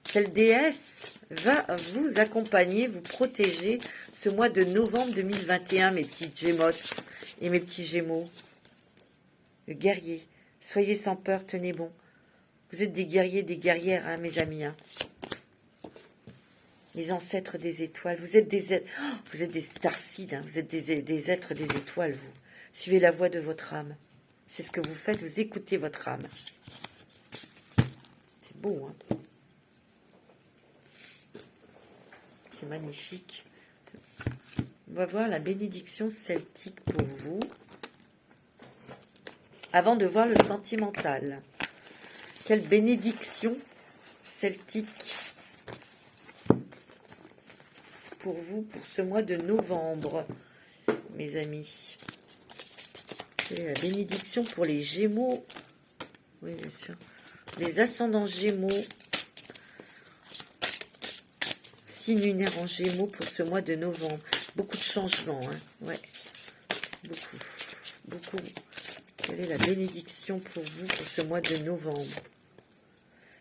quelle déesse va vous accompagner, vous protéger ce mois de novembre 2021, mes petites gémottes et mes petits gémeaux? Le guerrier, soyez sans peur, tenez bon. Vous êtes des guerriers, des guerrières, hein, mes amis. Hein. Les ancêtres des étoiles. Vous êtes des starcides, hein, vous êtes des êtres des étoiles, vous. Suivez la voix de votre âme. C'est ce que vous faites, vous écoutez votre âme. C'est beau, hein. C'est magnifique. On va voir la bénédiction celtique pour vous. Avant de voir le sentimental. Quelle bénédiction celtique pour vous, pour ce mois de novembre, mes amis. Quelle est la bénédiction pour les Gémeaux? Oui, bien sûr. Les ascendants Gémeaux. Signe lunaire en Gémeaux pour ce mois de novembre. Beaucoup de changements, hein. Ouais. Beaucoup. Quelle est la bénédiction pour vous pour ce mois de novembre?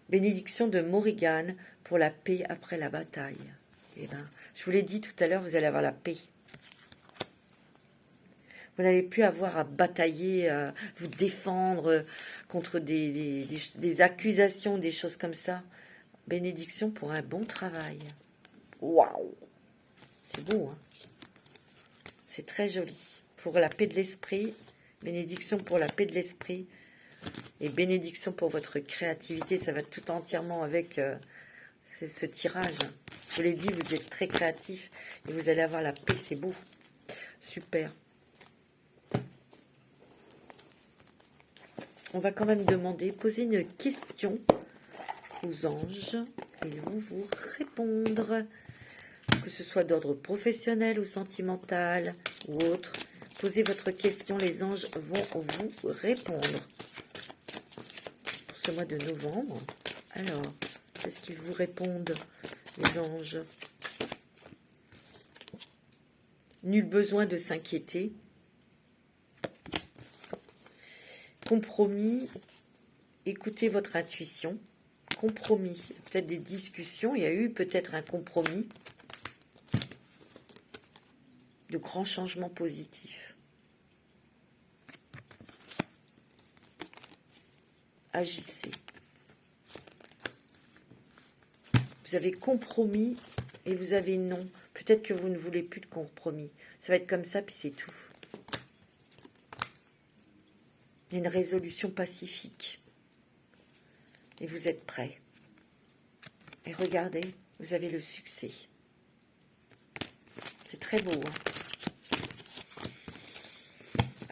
Bénédiction de Morrigan pour la paix après la bataille. Eh ben, je vous l'ai dit tout à l'heure, vous allez avoir la paix. Vous n'allez plus avoir à batailler, à vous défendre contre des accusations, des choses comme ça. Bénédiction pour un bon travail. Waouh! C'est beau, hein? C'est très joli. Pour la paix de l'esprit, bénédiction pour la paix de l'esprit et bénédiction pour votre créativité. Ça va tout entièrement avec ce tirage. Je vous l'ai dit, vous êtes très créatif et vous allez avoir la paix. C'est beau. Super. On va quand même poser une question aux anges. Ils vont vous répondre. Que ce soit d'ordre professionnel ou sentimental ou autre. Posez votre question, les anges vont vous répondre. Pour ce mois de novembre. Alors, qu'est-ce qu'ils vous répondent, les anges? Nul besoin de s'inquiéter. Compromis, écoutez votre intuition. Compromis, peut-être des discussions. Il y a eu peut-être un compromis. De grands changements positifs. Agissez. Vous avez compromis et vous avez non. Peut-être que vous ne voulez plus de compromis. Ça va être comme ça, puis c'est tout. Il y a une résolution pacifique. Et vous êtes prêts. Et regardez, vous avez le succès. C'est très beau, hein?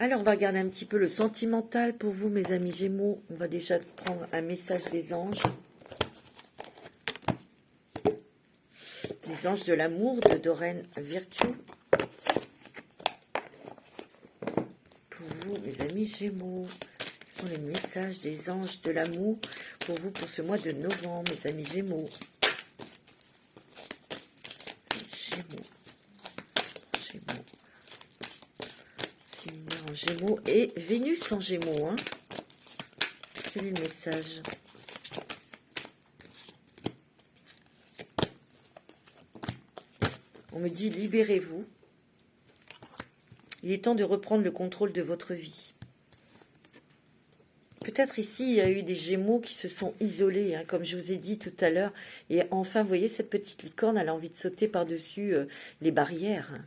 Alors, on va regarder un petit peu le sentimental pour vous, mes amis Gémeaux. On va déjà prendre un message des anges. Les anges de l'amour de Doreen Virtue. Pour vous, mes amis Gémeaux, ce sont les messages des anges de l'amour pour vous pour ce mois de novembre, mes amis Gémeaux. Gémeaux en Gémeaux et Vénus en Gémeaux, hein. Quel est le message? On me dit, libérez-vous. Il est temps de reprendre le contrôle de votre vie. Peut-être ici, il y a eu des Gémeaux qui se sont isolés, hein, comme je vous ai dit tout à l'heure. Et enfin, vous voyez, cette petite licorne, elle a envie de sauter par-dessus les barrières, hein,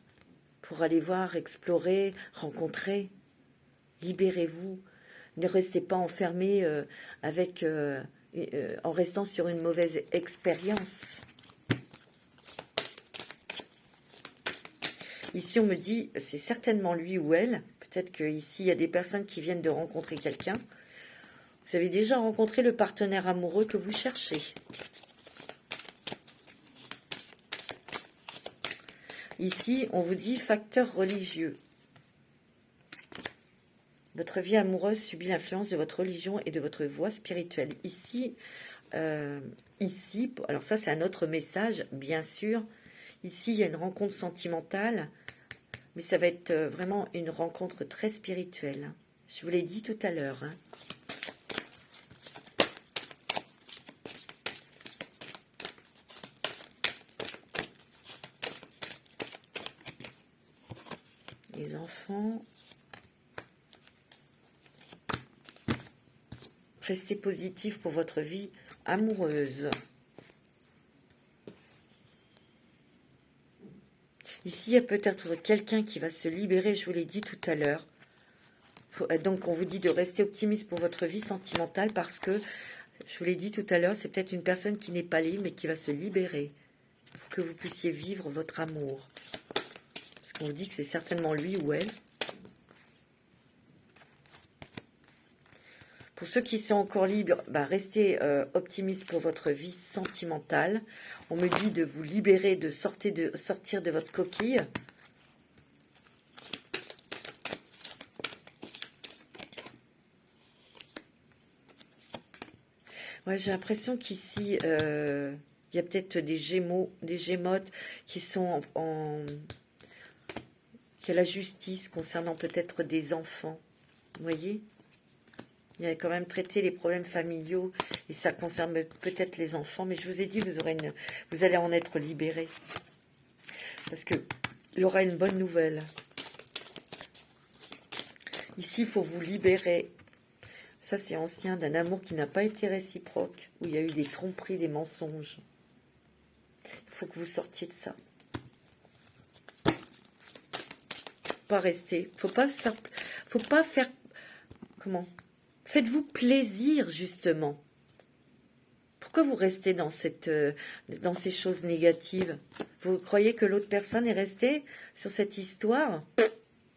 pour aller voir, explorer, rencontrer. Libérez-vous. Ne restez pas enfermés en restant sur une mauvaise expérience. Ici, on me dit, c'est certainement lui ou elle. Peut-être qu'ici, il y a des personnes qui viennent de rencontrer quelqu'un. Vous avez déjà rencontré le partenaire amoureux que vous cherchez. Ici, on vous dit facteur religieux. Votre vie amoureuse subit l'influence de votre religion et de votre voie spirituelle. Ici, alors ça c'est un autre message, bien sûr. Ici, il y a une rencontre sentimentale, mais ça va être vraiment une rencontre très spirituelle. Je vous l'ai dit tout à l'heure, hein. Les enfants, restez positifs pour votre vie amoureuse. Ici, il y a peut-être quelqu'un qui va se libérer, je vous l'ai dit tout à l'heure. Donc, on vous dit de rester optimiste pour votre vie sentimentale parce que, je vous l'ai dit tout à l'heure, c'est peut-être une personne qui n'est pas libre mais qui va se libérer pour que vous puissiez vivre votre amour. Parce qu'on vous dit que c'est certainement lui ou elle. Pour ceux qui sont encore libres, restez optimistes pour votre vie sentimentale. On me dit de vous libérer, de sortir de votre coquille. Ouais, j'ai l'impression qu'ici, il y a peut-être des Gémeaux, des Gémotes qui sont qui a la justice concernant peut-être des enfants. Vous voyez ? Il y a quand même traité les problèmes familiaux et ça concerne peut-être les enfants, mais je vous ai dit, vous allez en être libérés. Parce qu'il y aura une bonne nouvelle. Ici, il faut vous libérer. Ça, c'est ancien, d'un amour qui n'a pas été réciproque, où il y a eu des tromperies, des mensonges. Il faut que vous sortiez de ça. Pas rester. Faut pas faire. Comment? Faites-vous plaisir, justement. Pourquoi vous restez dans ces choses négatives? Vous croyez que l'autre personne est restée sur cette histoire?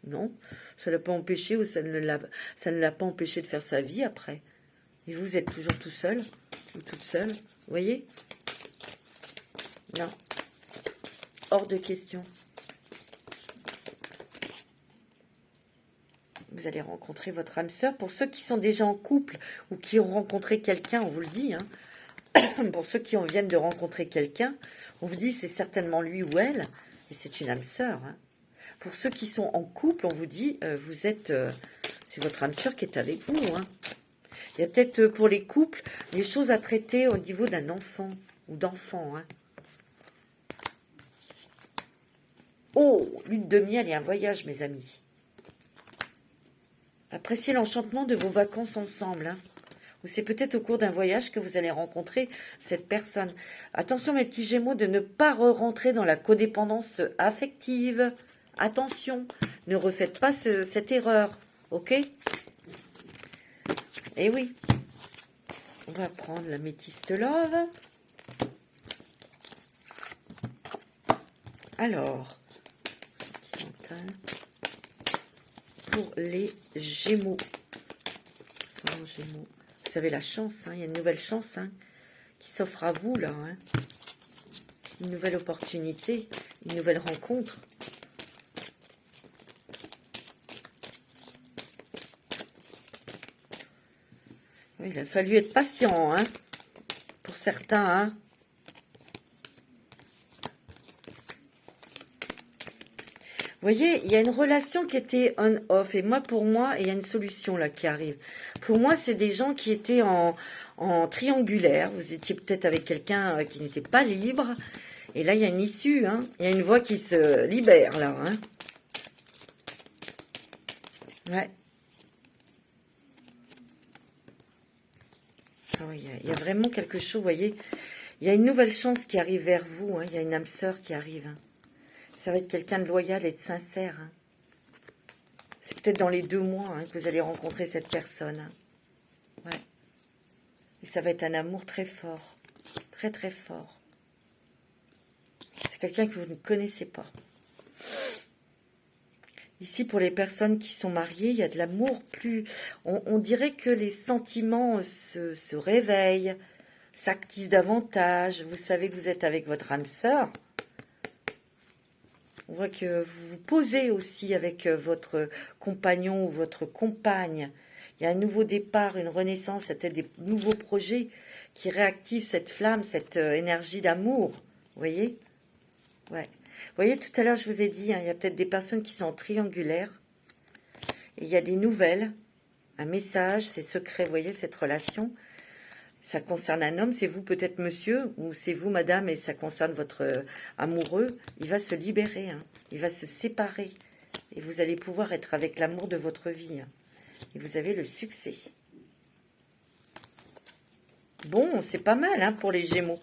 Non, ça ne l'a pas empêché ou ça ne l'a pas empêché de faire sa vie après. Et vous êtes toujours tout seul ou toute seule, vous voyez? Non, hors de question. Vous allez rencontrer votre âme sœur. Pour ceux qui sont déjà en couple ou qui ont rencontré quelqu'un, on vous le dit, hein. Pour ceux qui viennent de rencontrer quelqu'un, on vous dit c'est certainement lui ou elle, et c'est une âme sœur. Hein. Pour ceux qui sont en couple, on vous dit c'est votre âme sœur qui est avec vous. Hein. Il y a peut-être pour les couples des choses à traiter au niveau d'un enfant ou d'enfant. Hein. Oh, lune de miel et un voyage, mes amis. Appréciez l'enchantement de vos vacances ensemble. Hein. Ou c'est peut-être au cours d'un voyage que vous allez rencontrer cette personne. Attention, mes petits Gémeaux, de ne pas rentrer dans la codépendance affective. Attention, ne refaites pas cette erreur. Ok? Eh oui. On va prendre la métiste love. Alors, pour les Gémeaux. Gémeaux. Vous avez la chance, hein, il y a une nouvelle chance qui s'offre à vous là. Hein. Une nouvelle opportunité, une nouvelle rencontre. Oui, il a fallu être patient, hein, pour certains. Hein. Vous voyez, il y a une relation qui était on-off. Et pour moi, il y a une solution là qui arrive. Pour moi, c'est des gens qui étaient en triangulaire. Vous étiez peut-être avec quelqu'un qui n'était pas libre. Et là, il y a une issue. Hein. Il y a une voie qui se libère, là. Hein. Ouais. Oh, il y a vraiment quelque chose, vous voyez. Il y a une nouvelle chance qui arrive vers vous. Hein. Il y a une âme sœur qui arrive. Hein. Ça va être quelqu'un de loyal et de sincère. Hein. C'est peut-être dans les 2 mois hein, que vous allez rencontrer cette personne. Hein. Ouais. Et ça va être un amour très fort. Très, très fort. C'est quelqu'un que vous ne connaissez pas. Ici, pour les personnes qui sont mariées, il y a de l'amour plus... On dirait que les sentiments se réveillent, s'activent davantage. Vous savez que vous êtes avec votre âme sœur. On voit que vous vous posez aussi avec votre compagnon ou votre compagne. Il y a un nouveau départ, une renaissance, peut-être des nouveaux projets qui réactivent cette flamme, cette énergie d'amour. Vous voyez? Ouais. Vous voyez, tout à l'heure, je vous ai dit, hein, il y a peut-être des personnes qui sont en triangulaire. Et il y a des nouvelles, un message, c'est secret, vous voyez, cette relation. Ça concerne un homme, c'est vous peut-être monsieur, ou c'est vous madame, et ça concerne votre amoureux. Il va se libérer, hein, il va se séparer. Et vous allez pouvoir être avec l'amour de votre vie. Hein, et vous avez le succès. Bon, c'est pas mal hein, pour les Gémeaux.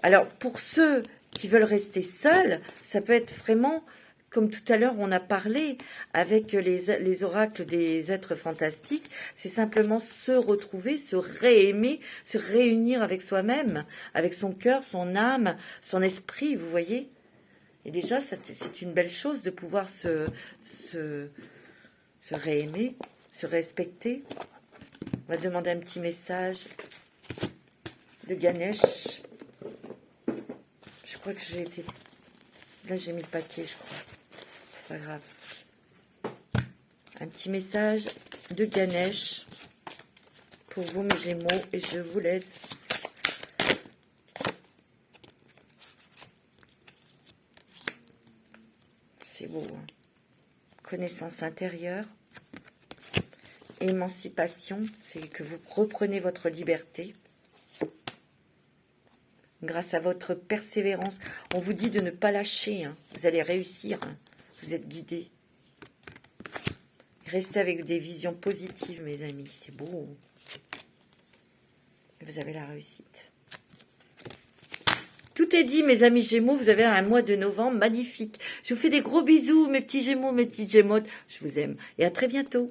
Alors, pour ceux qui veulent rester seuls, ça peut être vraiment, comme tout à l'heure on a parlé avec les oracles des êtres fantastiques, c'est simplement se retrouver, se réaimer, se réunir avec soi-même, avec son cœur, son âme, son esprit, vous voyez. Et déjà, c'est une belle chose de pouvoir se réaimer, se respecter. On va demander un petit message de Ganesh. Je crois que j'ai été... Là, j'ai mis le paquet, je crois. C'est pas grave. Un petit message de Ganesh pour vous, mes Gémeaux, et je vous laisse. C'est beau. Hein. Connaissance intérieure. Émancipation, c'est que vous reprenez votre liberté. Grâce à votre persévérance, on vous dit de ne pas lâcher. Hein. Vous allez réussir. Hein. Vous êtes guidés. Restez avec des visions positives, mes amis. C'est beau. Et vous avez la réussite. Tout est dit, mes amis Gémeaux. Vous avez un mois de novembre magnifique. Je vous fais des gros bisous, mes petits Gémeaux, mes petites Gémeaux. Je vous aime. Et à très bientôt.